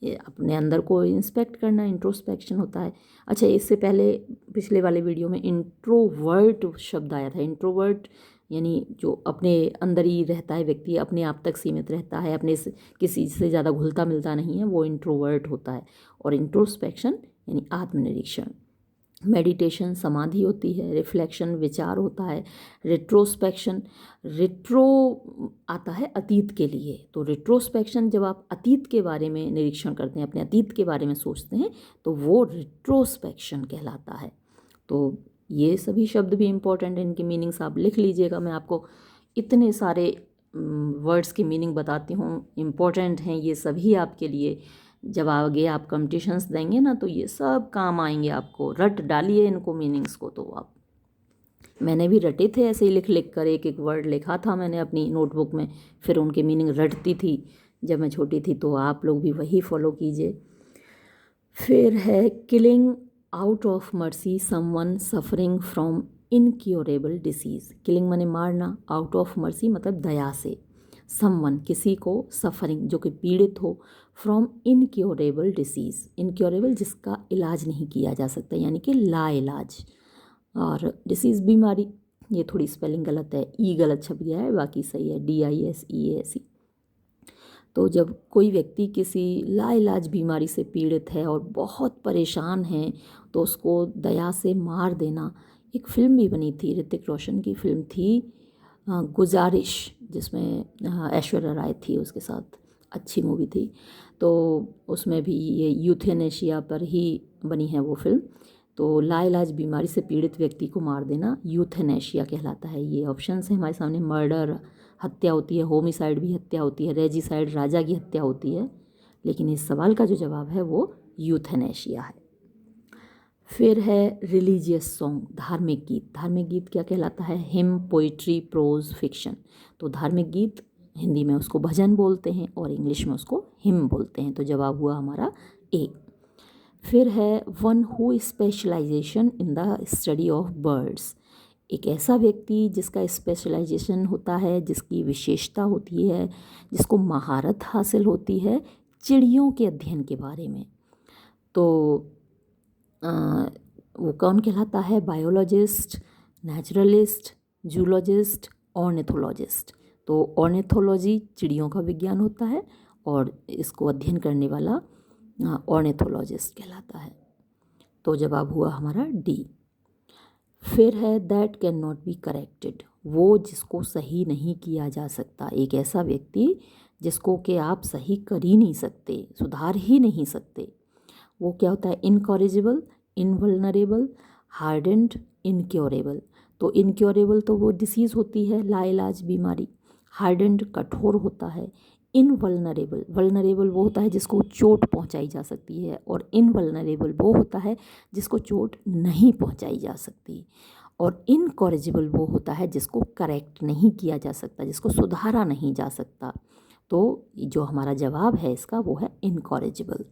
ये अपने अंदर को इंस्पेक्ट करना, इंट्रोस्पेक्शन होता है। अच्छा, इससे पहले पिछले वाले वीडियो में इंट्रोवर्ट शब्द आया था। इंट्रोवर्ट यानी जो अपने अंदर ही रहता है व्यक्ति, अपने आप तक सीमित रहता है, अपने से किसी से ज़्यादा घुलता मिलता नहीं है, वो इंट्रोवर्ट होता है। और इंट्रोस्पेक्शन यानी आत्मनिरीक्षण। मेडिटेशन समाधि होती है, रिफ्लेक्शन विचार होता है, रिट्रोस्पेक्शन रिट्रो आता है अतीत के लिए। तो रिट्रोस्पेक्शन जब आप अतीत के बारे में निरीक्षण करते हैं, अपने अतीत के बारे में सोचते हैं, तो वो रिट्रोस्पेक्शन कहलाता है। तो ये सभी शब्द भी इम्पोर्टेंट हैं, इनकी मीनिंग्स आप लिख लीजिएगा। मैं आपको इतने सारे वर्ड्स की मीनिंग बताती हूँ, इम्पोर्टेंट हैं ये सभी आपके लिए। जब आगे आप कॉम्पिटिशन्स देंगे ना, तो ये सब काम आएंगे आपको। रट डालिए इनको मीनिंग्स को। तो आप, मैंने भी रटे थे ऐसे ही लिख लिख कर, एक एक वर्ड लिखा था मैंने अपनी नोटबुक में, फिर उनके मीनिंग रटती थी जब मैं छोटी थी। तो आप लोग भी वही फॉलो कीजिए। फिर है killing out of mercy someone suffering from incurable disease. Killing माने मारना, आउट ऑफ मर्सी मतलब दया से, समवन किसी को, सफरिंग जो कि पीड़ित हो, फ्रॉम इनक्योरेबल डिसीज़, इनक्योरेबल जिसका इलाज नहीं किया जा सकता, यानी कि लाइलाज। और डिसीज़ बीमारी, ये थोड़ी स्पेलिंग गलत है, ई गलत छप गया है, बाकी सही है, DISEAC। तो जब कोई व्यक्ति किसी लाइलाज बीमारी से पीड़ित है और बहुत परेशान है, तो उसको दया से मार देना। एक फ़िल्म भी बनी थी, ऋतिक रोशन की फ़िल्म थी गुजारिश, जिसमें ऐश्वर्या राय थी उसके साथ, अच्छी मूवी थी। तो उसमें भी ये यूथेनेशिया पर ही बनी है वो फिल्म। तो लाइलाज बीमारी से पीड़ित व्यक्ति को मार देना यूथेनेशिया कहलाता है। ये ऑप्शंस हैं हमारे सामने। मर्डर हत्या होती है, होमिसाइड भी हत्या होती है, रेजिसाइड राजा की हत्या होती है, लेकिन इस सवाल का जो जवाब है वो यूथेनेशिया है। फिर है रिलीजियस सॉन्ग, धार्मिक गीत। धार्मिक गीत क्या कहलाता है? Hymn, poetry, prose, fiction. तो धार्मिक गीत हिंदी में उसको भजन बोलते हैं और इंग्लिश में उसको हिम बोलते हैं। तो जवाब हुआ हमारा ए। फिर है one who specialization in the study of birds. एक ऐसा व्यक्ति जिसका स्पेशलाइजेशन होता है, जिसकी विशेषता होती है, जिसको महारत हासिल होती है चिड़ियों के अध्ययन के बारे में। तो वो कौन कहलाता है? Biologist, naturalist, zoologist, ornithologist. तो ऑर्निथोलॉजी चिड़ियों का विज्ञान होता है और इसको अध्ययन करने वाला ऑर्निथोलॉजिस्ट कहलाता है। तो जवाब हुआ हमारा डी। फिर है that can not be corrected, वो जिसको सही नहीं किया जा सकता। एक ऐसा व्यक्ति जिसको कि आप सही कर ही नहीं सकते, सुधार ही नहीं सकते, वो क्या होता है? Incorrigible, इनवल्नरेबल, hardened, incurable. तो इनक्योरेबल तो वो डिसीज़ होती है, लाइलाज बीमारी। हार्डेंड कठोर होता है। इनवल्नरेबल, वल्नरेबल वो होता है जिसको चोट पहुंचाई जा सकती है, और इनवल्नरेबल वो होता है जिसको चोट नहीं पहुंचाई जा सकती। और इनकॉरेजिबल वो होता है जिसको करेक्ट नहीं किया जा सकता, जिसको सुधारा नहीं जा सकता। तो जो हमारा जवाब है इसका वो है इनकॉरेजिबल।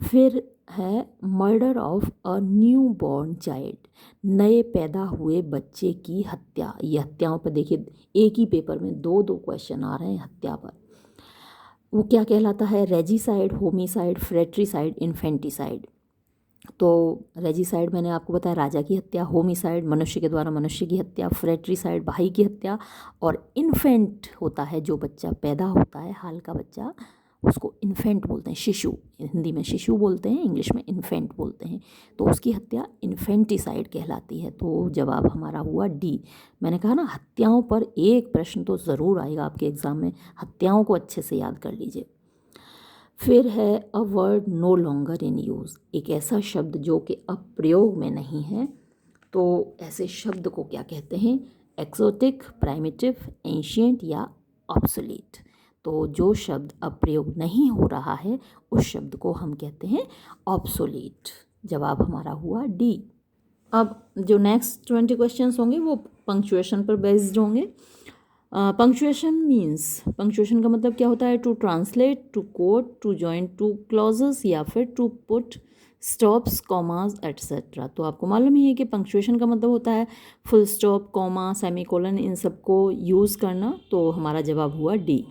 फिर है murder of a new born child, नए पैदा हुए बच्चे की हत्या। ये हत्याओं पर देखिए, एक ही पेपर में दो दो क्वेश्चन आ रहे हैं हत्या पर। वो क्या कहलाता है? Regicide, homicide, fratricide, infanticide. तो रेजिसाइड मैंने आपको बताया राजा की हत्या, होमिसाइड मनुष्य के द्वारा मनुष्य की हत्या, फ्रेट्रीसाइड भाई की हत्या, और इन्फेंट होता है जो बच्चा पैदा होता है, हाल का बच्चा, उसको इन्फेंट बोलते हैं, शिशु। हिंदी में शिशु बोलते हैं, इंग्लिश में इन्फेंट बोलते हैं। तो उसकी हत्या इन्फेंटिसाइड कहलाती है। तो जवाब हमारा हुआ डी। मैंने कहा ना, हत्याओं पर एक प्रश्न तो ज़रूर आएगा आपके एग्ज़ाम में, हत्याओं को अच्छे से याद कर लीजिए। फिर है a word no longer in use, एक ऐसा शब्द जो कि अब प्रयोग में नहीं है। तो ऐसे शब्द को क्या कहते हैं? एक्सोटिक, प्राइमिटिव, एंशिएंट या ऑब्सोलीट। तो जो शब्द अब प्रयोग नहीं हो रहा है उस शब्द को हम कहते हैं ऑब्सोलीट। जवाब हमारा हुआ डी। अब जो नेक्स्ट 20 क्वेश्चंस होंगे वो पंक्चुएशन पर बेस्ड होंगे। पंक्चुएशन मीन्स, पंक्चुएशन का मतलब क्या होता है? To translate, to quote, to join two clauses, या फिर to put stops, commas etcetera. तो आपको मालूम ही है कि पंक्चुएशन का मतलब होता है फुल स्टॉप, कॉमा, सेमीकोलन, इन सब को यूज़ करना। तो हमारा जवाब हुआ डी।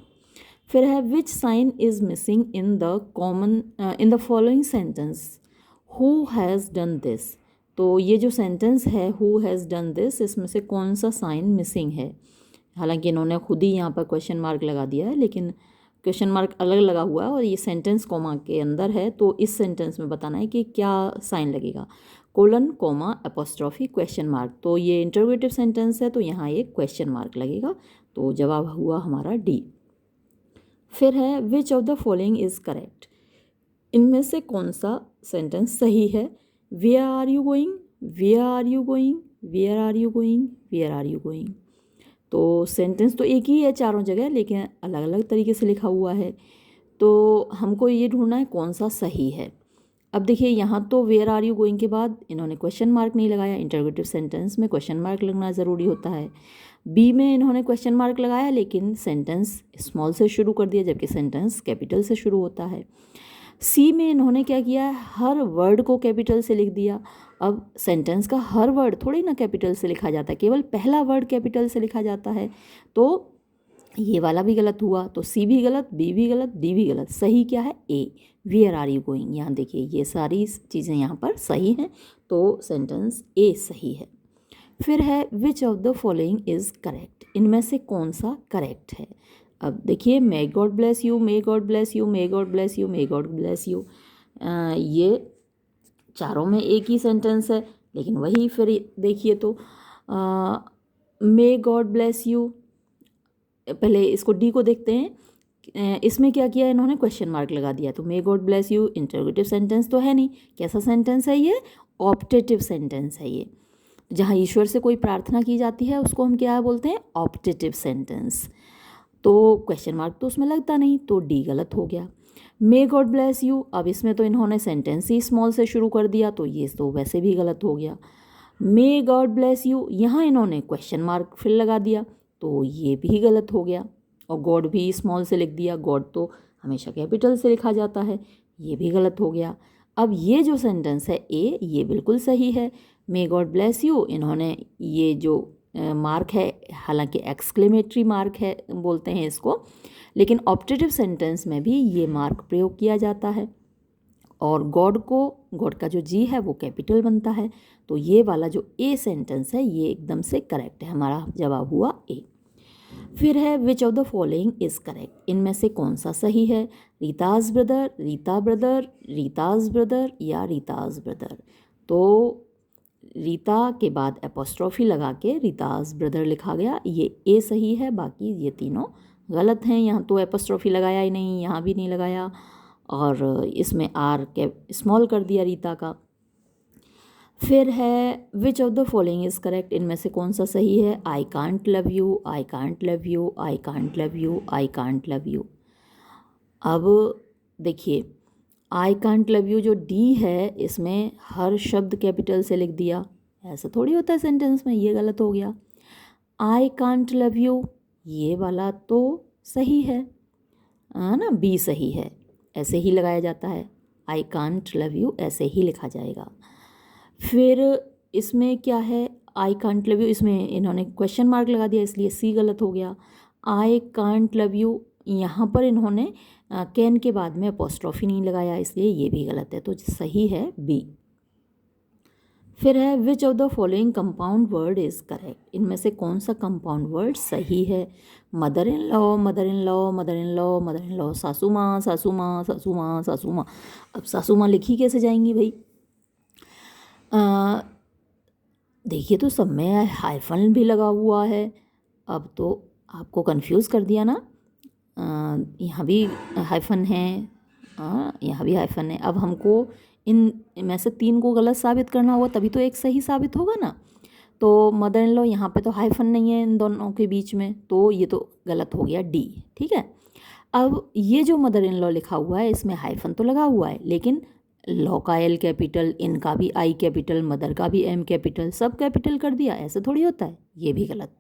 फिर है which sign is missing in the following sentence, who has done this. तो ये जो सेंटेंस है हु हैज़ डन दिस, इसमें से कौन सा साइन मिसिंग है। हालांकि इन्होंने खुद ही यहाँ पर क्वेश्चन मार्क लगा दिया है, लेकिन क्वेश्चन मार्क अलग लगा हुआ है और ये सेंटेंस कॉमा के अंदर है, तो इस सेंटेंस में बताना है कि क्या साइन लगेगा, colon comma apostrophe question mark. तो ये इंटरोगेटिव सेंटेंस है तो यहाँ एक क्वेश्चन मार्क लगेगा, तो जवाब हुआ हमारा डी। फिर है which of the following is correct, इनमें से कौन सा सेंटेंस सही है। Where are you going, where are you going, where are you going, where are you going. तो सेंटेंस तो एक ही है चारों जगह, लेकिन अलग अलग तरीके से लिखा हुआ है, तो हमको ये ढूंढना है कौन सा सही है। अब देखिए यहाँ तो वेयर आर यू गोइंग के बाद इन्होंने क्वेश्चन मार्क नहीं लगाया, इंटरोगेटिव सेंटेंस में क्वेश्चन मार्क लगना ज़रूरी होता है। बी में इन्होंने क्वेश्चन मार्क लगाया लेकिन सेंटेंस स्मॉल से शुरू कर दिया, जबकि सेंटेंस कैपिटल से शुरू होता है। सी में इन्होंने क्या किया, हर वर्ड को कैपिटल से लिख दिया। अब सेंटेंस का हर वर्ड थोड़ी ना कैपिटल से लिखा जाता है, केवल पहला वर्ड कैपिटल से लिखा जाता है, तो ये वाला भी गलत हुआ। तो सी भी गलत, बी भी गलत, डी भी गलत। सही क्या है, ए, वेयर आर यू गोइंग। यहाँ देखिए ये सारी चीज़ें यहाँ पर सही हैं, तो सेंटेंस ए सही है। फिर है which of the following is correct, इनमें से कौन सा करेक्ट है। अब देखिए may God bless you, may God bless you, may God bless you, may God bless you, ये चारों में एक ही सेंटेंस है, लेकिन वही फिर देखिए तो मे गॉड ब्लेस यू, पहले इसको डी को देखते हैं। इसमें क्या किया इन्होंने, क्वेश्चन मार्क लगा दिया। तो may God bless you interrogative sentence तो है नहीं, कैसा सेंटेंस है ये, ऑप्टेटिव सेंटेंस है ये। जहाँ ईश्वर से कोई प्रार्थना की जाती है उसको हम क्या बोलते हैं, ऑप्टेटिव सेंटेंस। तो क्वेश्चन मार्क तो उसमें लगता नहीं, तो डी गलत हो गया। मे गॉड ब्लेस यू, अब इसमें तो इन्होंने सेंटेंस ही स्मॉल से शुरू कर दिया, तो ये तो वैसे भी गलत हो गया। मे गॉड ब्लेस यू, यहाँ इन्होंने क्वेश्चन मार्क फिर लगा दिया, तो ये भी गलत हो गया। और गॉड भी स्मॉल से लिख दिया, गॉड तो हमेशा कैपिटल से लिखा जाता है, ये भी गलत हो गया। अब ये जो सेंटेंस है ए, ये बिल्कुल सही है। मे गॉड ब्लेस यू, इन्होंने ये जो मार्क है, हालांकि एक्सक्लेमेटरी मार्क है बोलते हैं इसको, लेकिन ऑप्टेटिव सेंटेंस में भी ये मार्क प्रयोग किया जाता है। और गॉड का जो जी है वो कैपिटल बनता है, तो ये वाला जो ए सेंटेंस है ये एकदम से करेक्ट है, हमारा जवाब हुआ ए। फिर है which of the following is correct, इनमें से कौन सा सही है। Rita's brother, Rita brother, Rita's brother या रीताज ब्रदर। तो रीता के बाद एपोस्ट्रॉफी लगा के रीताज ब्रदर लिखा गया, ये ए सही है, बाकी ये तीनों गलत हैं। यहाँ तो एपोस्ट्रॉफी लगाया ही नहीं, यहाँ भी नहीं लगाया, और इसमें आर के स्मॉल कर दिया रीता का। फिर है which of the following is correct, इनमें से कौन सा सही है। I can't love you, I can't love you, I can't love you, I can't love you. अब देखिए आई कांट लव यू जो डी है, इसमें हर शब्द कैपिटल से लिख दिया, ऐसा थोड़ी होता है सेंटेंस में, ये गलत हो गया। आई कांट लव यू, ये वाला तो सही है ना, बी सही है, ऐसे ही लगाया जाता है, आई कांट लव यू ऐसे ही लिखा जाएगा। फिर इसमें क्या है, आई कांट लव यू, इसमें इन्होंने क्वेश्चन मार्क लगा दिया, इसलिए सी गलत हो गया। आई कांट लव यू, यहाँ पर इन्होंने कैन के बाद में अपोस्ट्रॉफी नहीं लगाया, इसलिए ये भी गलत है, तो सही है बी। फिर है which of the following compound word is correct, इनमें से कौन सा कंपाउंड वर्ड सही है। Mother in law, mother in law, mother in law, mother in law, सासू माँ, सासू माँ, सासू माँ, सासू माँ। अब सासू माँ लिखी कैसे जाएंगी भाई, देखिए तो सब में हाइफन भी लगा हुआ है, अब तो आपको कंफ्यूज कर दिया ना। यहाँ भी हाइफन है, यहाँ भी हाइफन है। अब हमको इन में से तीन को गलत साबित करना होगा, तभी तो एक सही साबित होगा ना। तो मदर इन लॉ, यहाँ पे तो हाइफन नहीं है इन दोनों के बीच में, तो ये तो गलत हो गया डी, ठीक है। अब ये जो मदर इन लॉ लिखा हुआ है इसमें हाइफन तो लगा हुआ है, लेकिन लॉ का एल कैपिटल, इनका भी आई कैपिटल, मदर का भी एम कैपिटल, सब कैपिटल कर दिया, ऐसे थोड़ी होता है, ये भी गलत।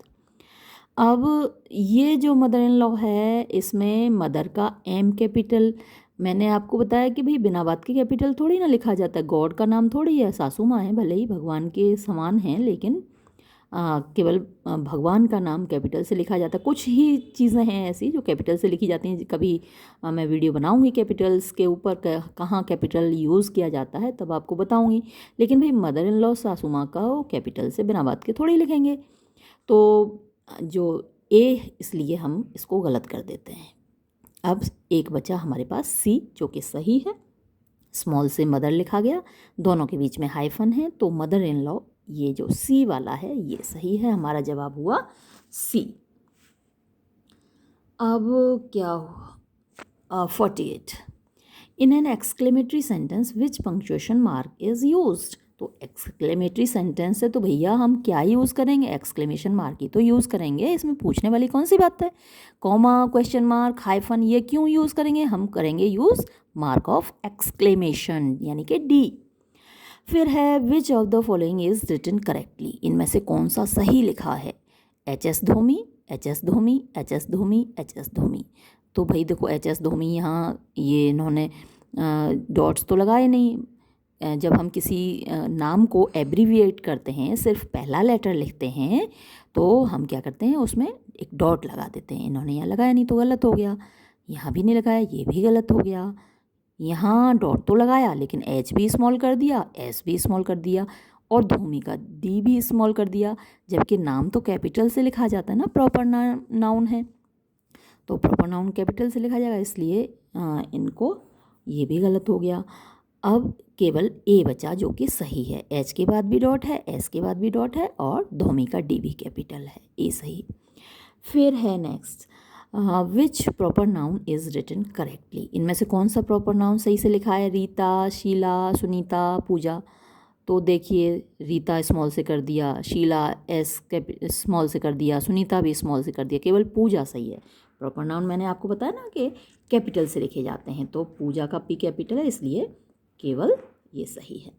अब ये जो मदर इन लॉ है इसमें मदर का एम कैपिटल, मैंने आपको बताया कि भाई बिना बात के कैपिटल थोड़ी ना लिखा जाता है, गॉड का नाम थोड़ी है, सासू माँ है, भले ही भगवान के समान हैं, लेकिन केवल भगवान का नाम कैपिटल से लिखा जाता है। कुछ ही चीज़ें हैं ऐसी जो कैपिटल से लिखी जाती हैं। कभी मैं वीडियो बनाऊंगी कैपिटल्स के ऊपर, कहाँ कैपिटल यूज़ किया जाता है तब आपको बताऊंगी। लेकिन भाई मदर इन लॉ सासू माँ का वो कैपिटल से बिना बात के थोड़ी लिखेंगे। तो जो ए, इसलिए हम इसको गलत कर देते हैं। अब एक बचा हमारे पास सी, जो कि सही है। स्मॉल से मदर लिखा गया, दोनों के बीच में हाइफन है, तो मदर इन लॉ, ये जो सी वाला है ये सही है। हमारा जवाब हुआ सी। अब क्या हुआ? 48 in an exclamatory sentence which punctuation mark is used. तो एक्सक्लेमेटरी सेंटेंस है तो भैया हम क्या यूज़ करेंगे? एक्सक्लेमेशन मार्क ही तो यूज़ करेंगे। इसमें पूछने वाली कौन सी बात है? कॉमा, क्वेश्चन मार्क, हाइफन, ये क्यों यूज़ करेंगे? हम करेंगे यूज़ मार्क ऑफ एक्सक्लेमेशन, यानी कि डी। फिर है which of the following is written correctly. इनमें से कौन सा सही लिखा है? H S Dhomi, H S Dhomi, H S Dhomi, H S Dhomi. तो भाई देखो एच एस धोमी, यहाँ ये इन्होंने डॉट्स तो लगाए नहीं। जब हम किसी नाम को एब्रीविएट करते हैं, सिर्फ पहला लेटर लिखते हैं, तो हम क्या करते हैं उसमें एक डॉट लगा देते हैं। इन्होंने यहाँ लगाया नहीं तो गलत हो गया। यहाँ भी नहीं लगाया, ये भी गलत हो गया। यहाँ डॉट तो लगाया लेकिन एच भी स्मॉल कर दिया, एस भी स्मॉल कर दिया, और धूमी का डी भी स्मॉल कर दिया। जबकि नाम तो कैपिटल से लिखा जाता है ना, प्रॉपर नाउन है तो प्रॉपर नाउन कैपिटल से लिखा जाएगा, इसलिए इनको ये भी गलत हो गया। अब केवल ए बचा जो कि सही है। एच के बाद भी डॉट है, एस के बाद भी डॉट है, और धोमी का डी भी कैपिटल है, ए सही। फिर है next, which proper noun is written correctly. इनमें से कौन सा प्रॉपर नाउन सही से लिखा है? रीता, शीला, सुनीता, पूजा। तो देखिए रीता स्मॉल से कर दिया, शीला एस स्मॉल से कर दिया, सुनीता भी स्मॉल से कर दिया, केवल पूजा सही है। प्रॉपर नाउन मैंने आपको बताया ना कि कैपिटल से लिखे जाते हैं, तो पूजा का पी कैपिटल है, इसलिए केवल ये सही है।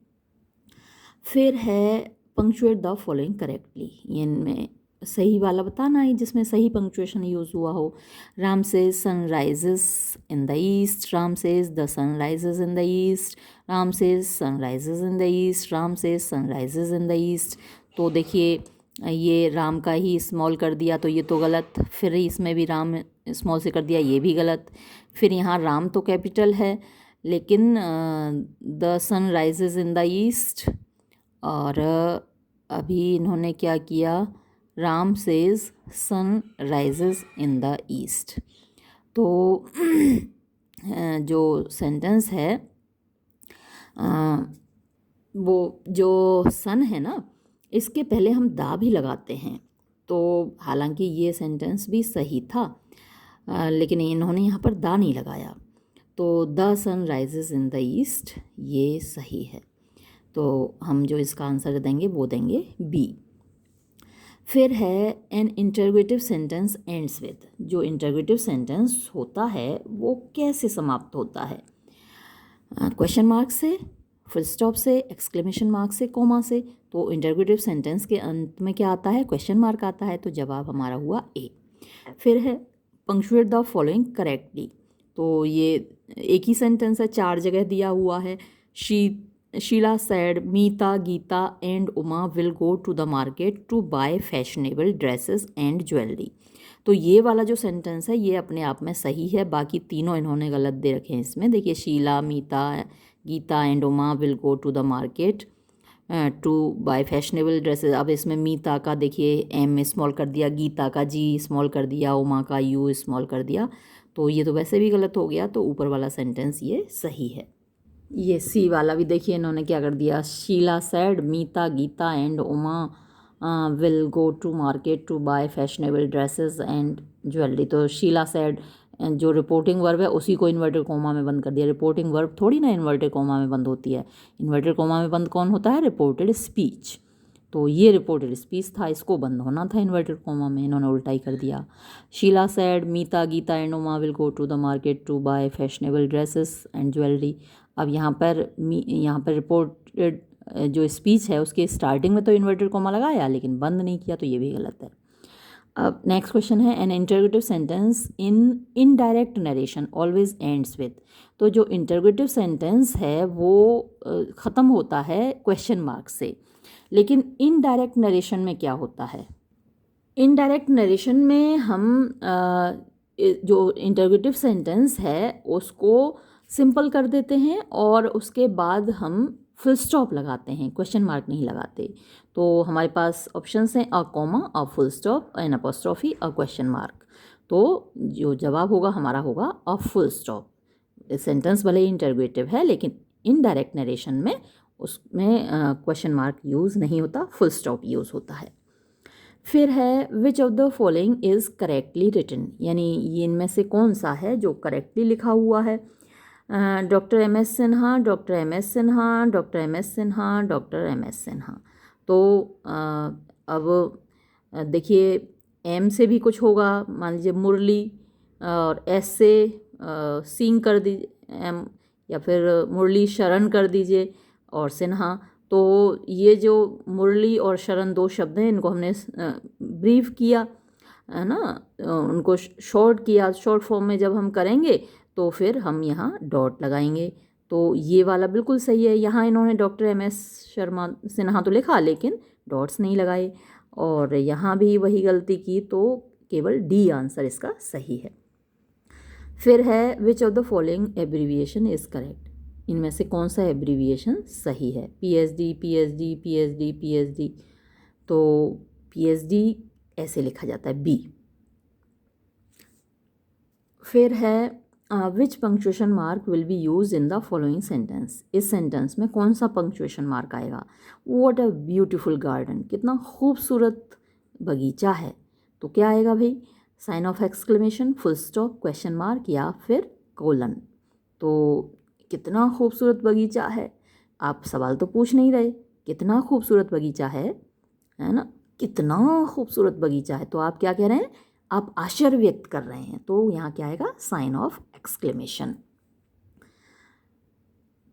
फिर है पंक्चुएट द फॉलोइंग करेक्टली। इनमें सही वाला बताना है जिसमें सही पंक्चुएशन यूज़ हुआ हो। Ram says sun rises in the east, Ram says the sun rises in the east, Ram says sun rises in the east, Ram says sun rises in the east. तो देखिए ये राम का ही स्मॉल कर दिया तो ये तो गलत, फिर इसमें भी राम स्मॉल से कर दिया, ये भी गलत। फिर यहाँ राम तो कैपिटल है लेकिन the sun rises in the east, और अभी इन्होंने क्या किया, Ram says sun rises in the east. तो जो सेंटेंस है वो जो सन है ना, इसके पहले हम दा भी लगाते हैं। तो हालांकि ये सेंटेंस भी सही था, लेकिन इन्होंने यहाँ पर दा नहीं लगाया, तो the sun rises in the east ये सही है। तो हम जो इसका आंसर देंगे वो देंगे बी। फिर है an interrogative sentence ends with. जो इंटरोगेटिव सेंटेंस होता है वो कैसे समाप्त होता है? क्वेश्चन मार्क से, फुल स्टॉप से, एक्सक्लेमेशन मार्क से, कोमा से। तो इंटरोगेटिव सेंटेंस के अंत में क्या आता है? क्वेश्चन मार्क आता है, तो जवाब हमारा हुआ ए। फिर है पंक्चुएट द फॉलोइंग करेक्टली। तो ये एक ही सेंटेंस है, 4 जगह दिया हुआ है। Sheela said Meeta, Geeta and Uma will go to the market to buy fashionable dresses and jewellery. तो ये वाला जो सेंटेंस है ये अपने आप में सही है, बाकी तीनों इन्होंने गलत दे रखे हैं इसमें। देखिए Sheela, Meeta, Geeta and Uma will go to the market to buy fashionable dresses. अब इसमें मीता का देखिए एम स्मॉल कर दिया, गीता का जी स्मॉल कर दिया, उमा का यू स्मॉल कर दिया, तो ये तो वैसे भी गलत हो गया। तो ऊपर वाला सेंटेंस ये सही है। ये सी वाला भी देखिए इन्होंने क्या कर दिया, Sheela said Meeta, Geeta and Uma will go to market to buy fashionable dresses and jewellery. तो शीला सेड जो रिपोर्टिंग वर्ब है उसी को इन्वर्टेड कोमा में बंद कर दिया। रिपोर्टिंग वर्ब थोड़ी ना इन्वर्टेड कोमा में बंद होती है। इन्वर्टेड कोमा में बंद कौन होता है? Reported speech. तो ये रिपोर्टेड स्पीच था, इसको बंद होना था इन्वर्टेड कोमा में, इन्होंने उल्टा ही कर दिया। Sheela said Meeta, Geeta and Uma will go to the market to buy fashionable dresses and jewellery. अब यहाँ पर रिपोर्टेड जो स्पीच है उसके स्टार्टिंग में तो इन्वर्टेड कोमा लगाया लेकिन बंद नहीं किया, तो ये भी गलत है। अब नेक्स्ट क्वेश्चन है an interrogative sentence in indirect narration always ends with. तो जो इंटरोगेटिव सेंटेंस है वो ख़त्म होता है क्वेश्चन मार्क से, लेकिन इनडायरेक्ट नरेशन में क्या होता है? इनडायरेक्ट नरेशन में हम जो इंटरोगेटिव सेंटेंस है उसको सिंपल कर देते हैं और उसके बाद हम फुल स्टॉप लगाते हैं, क्वेश्चन मार्क नहीं लगाते। तो हमारे पास ऑप्शंस हैं a comma, a full stop, an apostrophe, a question mark. तो जो जवाब होगा हमारा होगा अ फुल स्टॉप। सेंटेंस भले ही इंटरोगेटिव है लेकिन इनडायरेक्ट नरेशन में उसमें क्वेश्चन मार्क यूज़ नहीं होता, फुल स्टॉप यूज़ होता है। फिर है which of the following is correctly written, यानी ये इनमें से कौन सा है जो करेक्टली लिखा हुआ है? Doctor M S Sinha, doctor M S Sinha, doctor M S Sinha, doctor M S Sinha. तो अब देखिए एम से भी कुछ होगा, मान लीजिए मुरली, और एस से सिंह कर दीजिए एम, या फिर मुरली शरण कर दीजिए और सिन्हा। तो ये जो मुरली और शरण दो शब्द हैं इनको हमने ब्रीफ किया है ना, उनको शॉर्ट किया। शॉर्ट फॉर्म में जब हम करेंगे तो फिर हम यहाँ डॉट लगाएंगे। तो ये वाला बिल्कुल सही है। यहाँ इन्होंने doctor M S Sharma Sinha तो लिखा लेकिन डॉट्स नहीं लगाए, और यहाँ भी वही गलती की, तो केवल डी आंसर इसका सही है। फिर है which of the following abbreviation is correct, इनमें से कौन सा एब्रीविएशन सही है? PhD, PhD, PhD, PhD. तो पीएचडी ऐसे लिखा जाता है, बी। फिर है which punctuation mark will be use in the following sentence, इस सेंटेंस में कौन सा पंक्चुएशन मार्क आएगा? व्हाट अ ब्यूटीफुल गार्डन, कितना खूबसूरत बगीचा है। तो क्या आएगा भाई? Sign of exclamation, full stop, question mark या फिर कोलन। तो कितना खूबसूरत बगीचा है, आप सवाल तो पूछ नहीं रहे, कितना खूबसूरत बगीचा है ना, कितना खूबसूरत बगीचा है। तो आप क्या कह रहे हैं? आप आश्चर्य व्यक्त कर रहे हैं। तो यहाँ क्या आएगा? Sign of exclamation.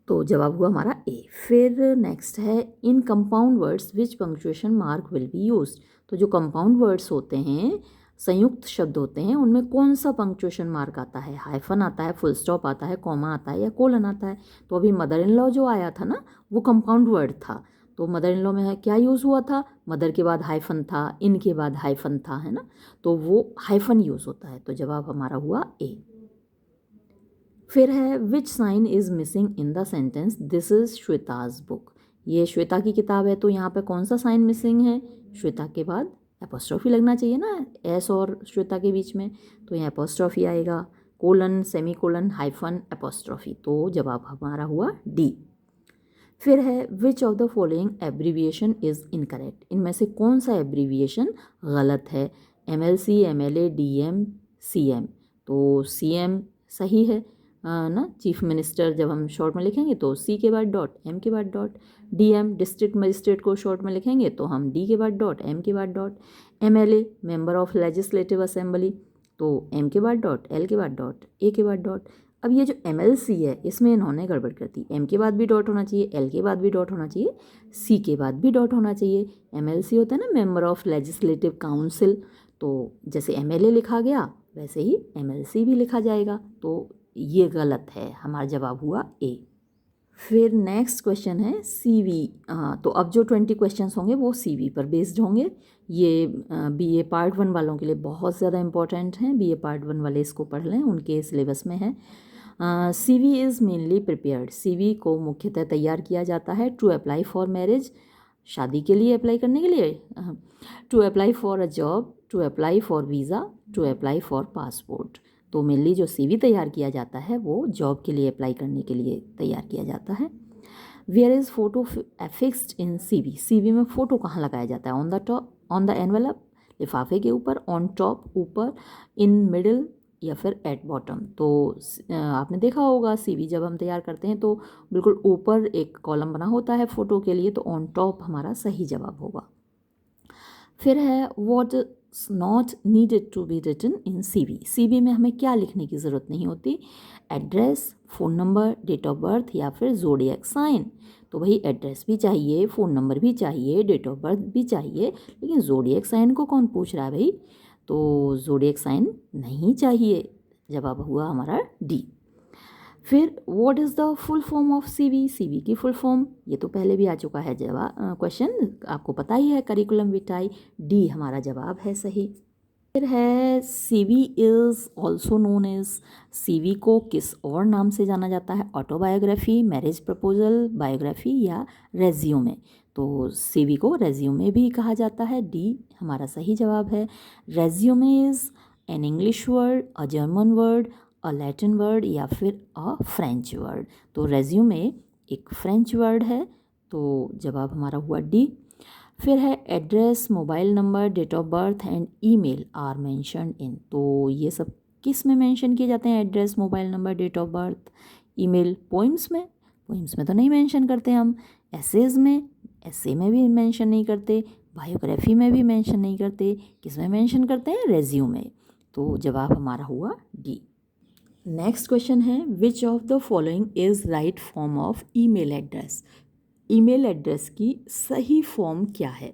तो जवाब हुआ हमारा ए। फिर नेक्स्ट है in compound words which punctuation mark will be used. तो जो कंपाउंड वर्ड्स होते हैं, संयुक्त शब्द होते हैं, उनमें कौन सा पंक्चुएशन मार्क आता है? हाइफन आता है, फुल स्टॉप आता है, कॉमा आता है या कोलन आता है? तो अभी मदर इन लॉ जो आया था ना, वो कंपाउंड वर्ड था। तो मदर इन लॉ में क्या यूज़ हुआ था? मदर के बाद हाइफन था, इन के बाद हाइफन था, है ना, तो वो हाइफन यूज़ होता है। तो जवाब हमारा हुआ ए। फिर है which sign is missing in the sentence this is Shweta's book. ये श्वेता की किताब है, तो यहाँ पे कौन सा साइन मिसिंग है? श्वेता के बाद एपोस्ट्रॉफी लगना चाहिए ना, एस और श्वेता के बीच में, तो यहाँ एपोस्ट्रॉफी आएगा, colon, semi colon, hyphen, apostrophe. तो जवाब हमारा हुआ डी। फिर है which of the following abbreviation is incorrect, इनमें से कौन सा एब्रीविएशन गलत है? MLC, MLA, DM, CM। तो CM सही है ना, चीफ मिनिस्टर जब हम शॉर्ट में लिखेंगे तो C के बाद डॉट, M के बाद डॉट। DM डिस्ट्रिक्ट मजिस्ट्रेट को शॉर्ट में लिखेंगे तो हम D के बाद डॉट, M के बाद dot. MLA member of legislative assembly, तो M के बाद डॉट, L के बाद डॉट, A के बाद डॉट। अब ये जो MLC है इसमें इन्होंने गड़बड़ कर दी, M के बाद भी डॉट होना चाहिए, L के बाद भी डॉट होना चाहिए, C के बाद भी डॉट होना चाहिए। MLC होता है ना, मेंबर ऑफ लेजिस्लेटिव काउंसिल, तो जैसे MLA लिखा गया वैसे ही MLC भी लिखा जाएगा। तो ये गलत है, हमारा जवाब हुआ ए। फिर नेक्स्ट क्वेश्चन है CV। तो अब जो 20 क्वेश्चंस होंगे वो CV पर बेस्ड होंगे। ये BA पार्ट 1 वालों के लिए बहुत ज़्यादा इंपॉर्टेंट हैं, BA पार्ट 1 वाले इसको पढ़ लें, उनके सिलेबस में है। CV is mainly prepared, CV को मुख्यतः तैयार किया जाता है टू अप्लाई फॉर मैरिज, शादी के लिए अप्लाई करने के लिए, to apply for a job, to apply for visa, to apply for passport. तो मेनली जो CV तैयार किया जाता है वो जॉब के लिए अप्लाई करने के लिए तैयार किया जाता है। Where is photo fixed in CV में फ़ोटो कहाँ लगाया जाता है? On the top, on the envelope, लिफाफे के ऊपर, ऑन टॉप ऊपर, इन मिडिल या फिर एट बॉटम। तो आपने देखा होगा CV जब हम तैयार करते हैं तो बिल्कुल ऊपर एक कॉलम बना होता है फ़ोटो के लिए, तो ऑन टॉप हमारा सही जवाब होगा। फिर है what not needed to be written in CV में हमें क्या लिखने की ज़रूरत नहीं होती? Address, phone number, date of birth या फिर ज़ोडिएक साइन। तो भाई एड्रेस भी चाहिए, फ़ोन नंबर भी चाहिए, डेट ऑफ बर्थ भी चाहिए, लेकिन ज़ोडिएक साइन को कौन पूछ रहा है भाई? तो ज़ोडिएक साइन नहीं चाहिए, जवाब हुआ हमारा डी। फिर what is the full form of CV, CV की फुल फॉर्म, ये तो पहले भी आ चुका है जवाब, क्वेश्चन आपको पता ही है, करिकुलम विटाई, डी हमारा जवाब है सही। फिर है CV is also known as, CV को किस और नाम से जाना जाता है, ऑटोबायोग्राफी, मैरिज प्रपोजल, बायोग्राफी या रेज्यूमे। तो सीवी को रेज्यूमे भी कहा जाता है, डी हमारा सही जवाब है। Resume is an English word, a German word, a Latin word या फिर अ फ्रेंच वर्ड। तो रेज्यूमे एक फ्रेंच वर्ड है, तो जवाब हमारा हुआ डी। फिर है address, mobile number, date of birth and email are mentioned in. तो ये सब किस में मेंशन किए जाते हैं, address, mobile number, date of birth, email? Poems में? पोइम्स में तो नहीं मेंशन करते हम। एसेज में? एसे में भी मेंशन नहीं करते। बायोग्राफी में भी मेंशन नहीं करते। किस में मेंशन करते हैं, रेज्यूमे। तो जवाब हमारा हुआ डी। नेक्स्ट क्वेश्चन है which of the following is right form of email address. Email address की सही फॉर्म क्या है?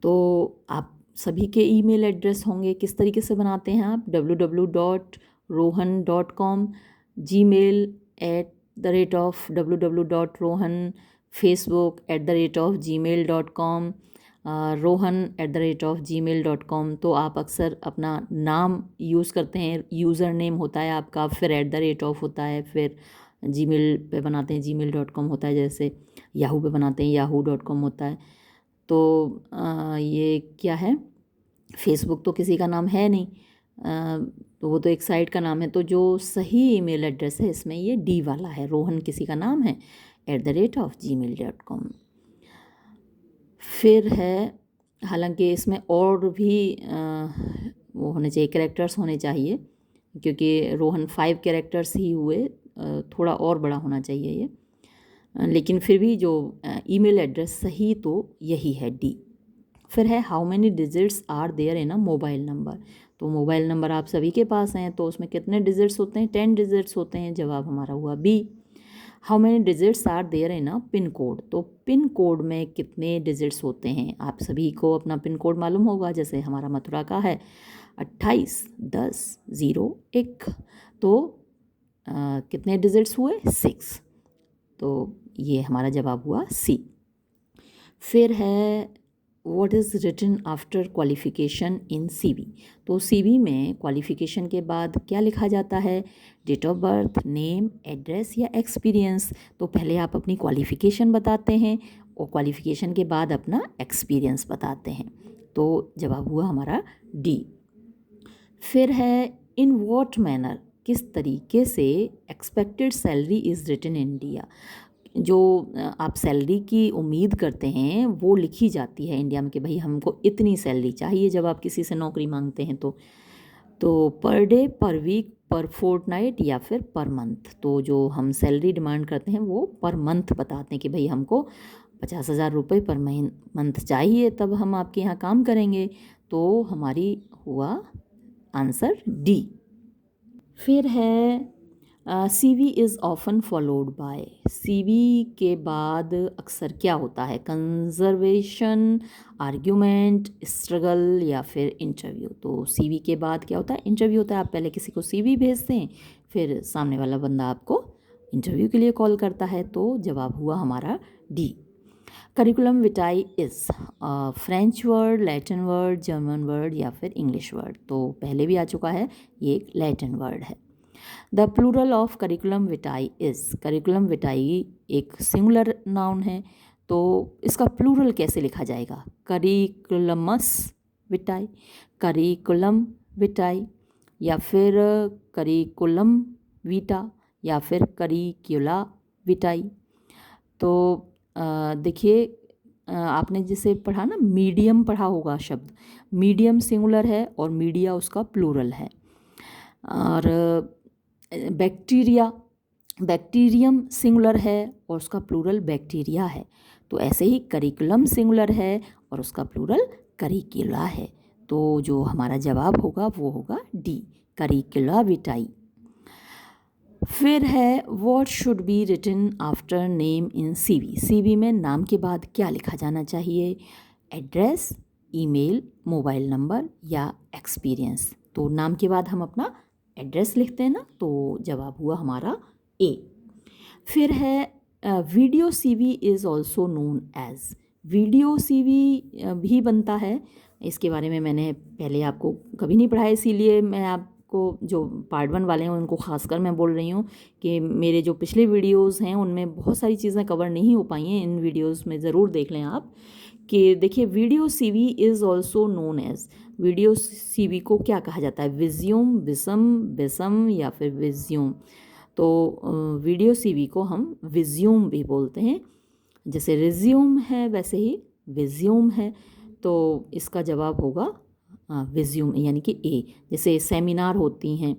तो आप सभी के ईमेल एड्रेस होंगे, किस तरीके से बनाते हैं आप, www.rohan.com, gmail@www.rohan, facebook@gmail.com, rohan@gmail.com। तो आप अक्सर अपना नाम यूज़ करते हैं, यूज़र नेम होता है आपका, फिर @ होता है, फिर जीमेल पे बनाते हैं gmail.com होता है, जैसे याहू पे बनाते हैं yahoo.com होता है। तो ये क्या है, फेसबुक तो किसी का नाम है नहीं, तो वो तो एक साइट का नाम है। तो जो सही ईमेल एड्रेस है इसमें ये डी वाला है, रोहन किसी का नाम है @gmail.com। फिर है, हालांकि इसमें और भी वो होने चाहिए, कैरेक्टर्स होने चाहिए, क्योंकि रोहन 5 कैरेक्टर्स ही हुए, थोड़ा और बड़ा होना चाहिए ये, लेकिन फिर भी जो ईमेल एड्रेस सही तो यही है, डी। फिर है how many digits are there in a mobile number. तो मोबाइल नंबर आप सभी के पास हैं, तो उसमें कितने डिजिट्स होते हैं, 10 डिजिट्स होते हैं। जवाब हमारा हुआ B. How many digits are there in a pin code. तो पिन कोड में कितने डिजिट्स होते हैं, आप सभी को अपना पिन कोड मालूम होगा, जैसे हमारा मथुरा का है 28 10 0 1। तो कितने डिजिट्स हुए, 6। तो ये हमारा जवाब हुआ सी। फिर है what is written after qualification in CV. तो सीवी में क्वालिफिकेशन के बाद क्या लिखा जाता है, date of birth, name, address या एक्सपीरियंस। तो पहले आप अपनी क्वालिफिकेशन बताते हैं और क्वालिफिकेशन के बाद अपना एक्सपीरियंस बताते हैं। तो जवाब हुआ हमारा डी। फिर है इन व्हाट मैनर, किस तरीके से expected salary is written in India. जो आप सैलरी की उम्मीद करते हैं वो लिखी जाती है इंडिया में, कि भाई हमको इतनी सैलरी चाहिए जब आप किसी से नौकरी मांगते हैं। तो पर डे, पर वीक, पर फोर्टनाइट या फिर पर मंथ। तो जो हम सैलरी डिमांड करते हैं वो पर मंथ बताते हैं कि भाई हमको 50,000 रुपये पर मंथ चाहिए, तब हम आपके यहाँ काम करेंगे। तो हमारी हुआ आंसर डी। फिर है CV is often followed by. CV के बाद अक्सर क्या होता है, कंजर्वेशन, आर्ग्यूमेंट, स्ट्रगल या फिर इंटरव्यू। तो सीवी के बाद क्या होता है, इंटरव्यू होता है। आप पहले किसी को सीवी भेजते हैं, फिर सामने वाला बंदा आपको इंटरव्यू के लिए कॉल करता है। तो जवाब हुआ हमारा D. Curriculum vitae is French word, Latin word, German word या फिर इंग्लिश वर्ड। तो पहले भी आ चुका है, ये एक लैटिन वर्ड है। The plural of curriculum vitae is. Curriculum vitae एक सिंगुलर नाउन है, तो इसका प्लूरल कैसे लिखा जाएगा, करिकुलमस विटाई, करिकुलम विटाई या फिर करिकुलम वीटा या फिर करिकुला विटाई। तो देखिए, आपने जैसे पढ़ा ना, मीडियम पढ़ा होगा शब्द, मीडियम सिंगुलर है और मीडिया उसका प्लूरल है। और बैक्टीरिया, बैक्टीरियम सिंगुलर है और उसका प्लूरल बैक्टीरिया है। तो ऐसे ही करिकुलम सिंगुलर है और उसका प्लूरल करिकुला है। तो जो हमारा जवाब होगा वो होगा डी, करिकुला विटाई। फिर है what should be written after name in CV. CV में नाम के बाद क्या लिखा जाना चाहिए, एड्रेस, ईमेल, मोबाइल नंबर या एक्सपीरियंस। तो नाम के बाद हम अपना एड्रेस लिखते हैं ना, तो जवाब हुआ हमारा ए। फिर है video CV is also known as, video CV भी बनता है। इसके बारे में मैंने पहले आपको कभी नहीं पढ़ाया, इसीलिए मैं आपको जो पार्ट 1 वाले हैं उनको खासकर मैं बोल रही हूँ कि मेरे जो पिछले वीडियोस हैं उनमें बहुत सारी चीज़ें कवर नहीं हो पाई हैं। इन वीडियोस में ज़रूर देख लें आप कि देखिए video CV is also known as, video CV को क्या कहा जाता है, विज्यूम, विसम, बेसम या फिर विज्यूम। तो वीडियो सीवी को हम विज्यूम भी बोलते हैं, जैसे रिज्यूम है वैसे ही विज्यूम है। तो इसका जवाब होगा विज्यूम यानी कि ए। जैसे सेमिनार होती हैं,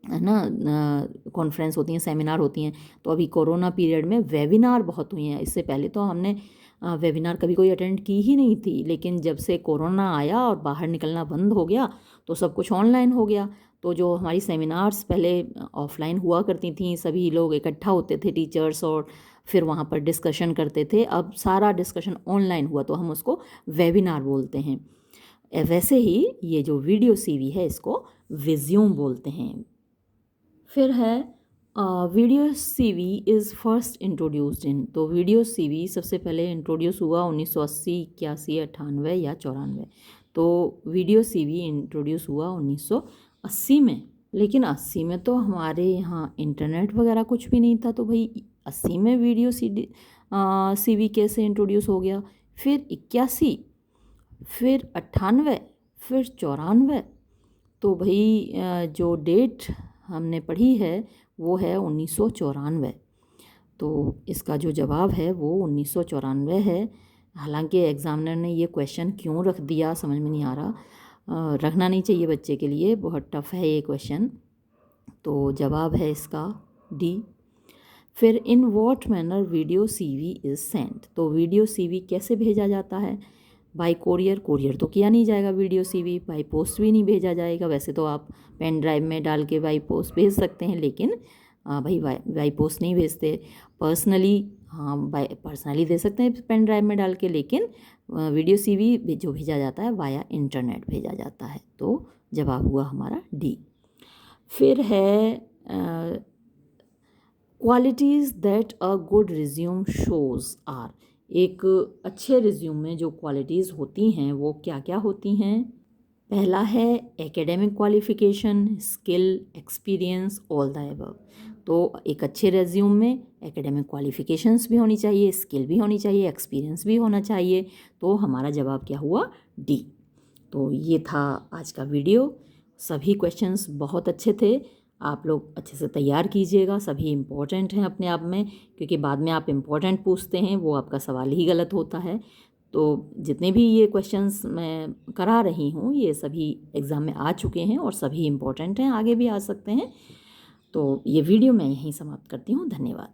है ना, कॉन्फ्रेंस होती हैं, सेमिनार होती हैं। तो अभी कोरोना पीरियड में वेबिनार बहुत हुई हैं। इससे पहले तो हमने वेबिनार कभी कोई अटेंड की ही नहीं थी, लेकिन जब से कोरोना आया और बाहर निकलना बंद हो गया तो सब कुछ ऑनलाइन हो गया। तो जो हमारी सेमिनार्स पहले ऑफलाइन हुआ करती थी, सभी लोग इकट्ठा होते थे टीचर्स और फिर वहाँ पर डिस्कशन करते थे, अब सारा डिस्कशन ऑनलाइन हुआ तो हम उसको वेबिनार बोलते हैं। वैसे ही ये जो वीडियो सीवी है इसको विज्यूम बोलते हैं। फिर है video CV is first introduced in, तो वीडियो सीवी सबसे पहले इंट्रोड्यूस हुआ 1980, 81, 98 या 94। तो वीडियो सीवी इंट्रोड्यूस हुआ 1980 में, लेकिन 80 में तो हमारे यहाँ इंटरनेट वगैरह कुछ भी नहीं था, तो भाई 80 में वीडियो सीवी कैसे इंट्रोड्यूस हो गया। फिर 81, फिर 98, फिर 94। तो भाई जो डेट हमने पढ़ी है वो है 1994। तो इसका जो जवाब है वो 1994 है। हालांकि एग्ज़ामिनर ने ये क्वेश्चन क्यों रख दिया समझ में नहीं आ रहा, रखना नहीं चाहिए बच्चे के लिए, बहुत टफ है ये क्वेश्चन। तो जवाब है इसका डी। फिर in what manner video CV is sent, तो वीडियो सीवी कैसे भेजा जाता है। बाई कोरियर, कोरियर तो किया नहीं जाएगा वीडियो सीवी, बाई पोस्ट भी नहीं भेजा जाएगा। वैसे तो आप पेन ड्राइव में डाल के बाई पोस्ट भेज सकते हैं, लेकिन भाई बाई पोस्ट नहीं भेजते। पर्सनली, हाँ बाई पर्सनली दे सकते हैं पेन ड्राइव में डाल के, लेकिन वीडियो सीवी जो भेजा जाता है वाया इंटरनेट भेजा जाता है। तो जवाब हुआ हमारा डी। फिर है qualities that a good resume shows are, एक अच्छे रिज्यूम में जो क्वालिटीज़ होती हैं वो क्या क्या होती हैं। पहला है academic qualification, skill, experience, all the above. तो एक अच्छे रिज्यूम में एकेडमिक क्वालिफ़िकेशंस भी होनी चाहिए, स्किल भी होनी चाहिए, एक्सपीरियंस भी होना चाहिए। तो हमारा जवाब क्या हुआ, डी। तो ये था आज का वीडियो। सभी क्वेश्चंस बहुत अच्छे थे, आप लोग अच्छे से तैयार कीजिएगा। सभी इम्पॉर्टेंट हैं अपने आप में, क्योंकि बाद में आप इम्पॉर्टेंट पूछते हैं वो आपका सवाल ही गलत होता है। तो जितने भी ये क्वेश्चंस मैं करा रही हूँ ये सभी एग्ज़ाम में आ चुके हैं और सभी इम्पॉर्टेंट हैं, आगे भी आ सकते हैं। तो ये वीडियो मैं यहीं समाप्त करती हूँ। धन्यवाद।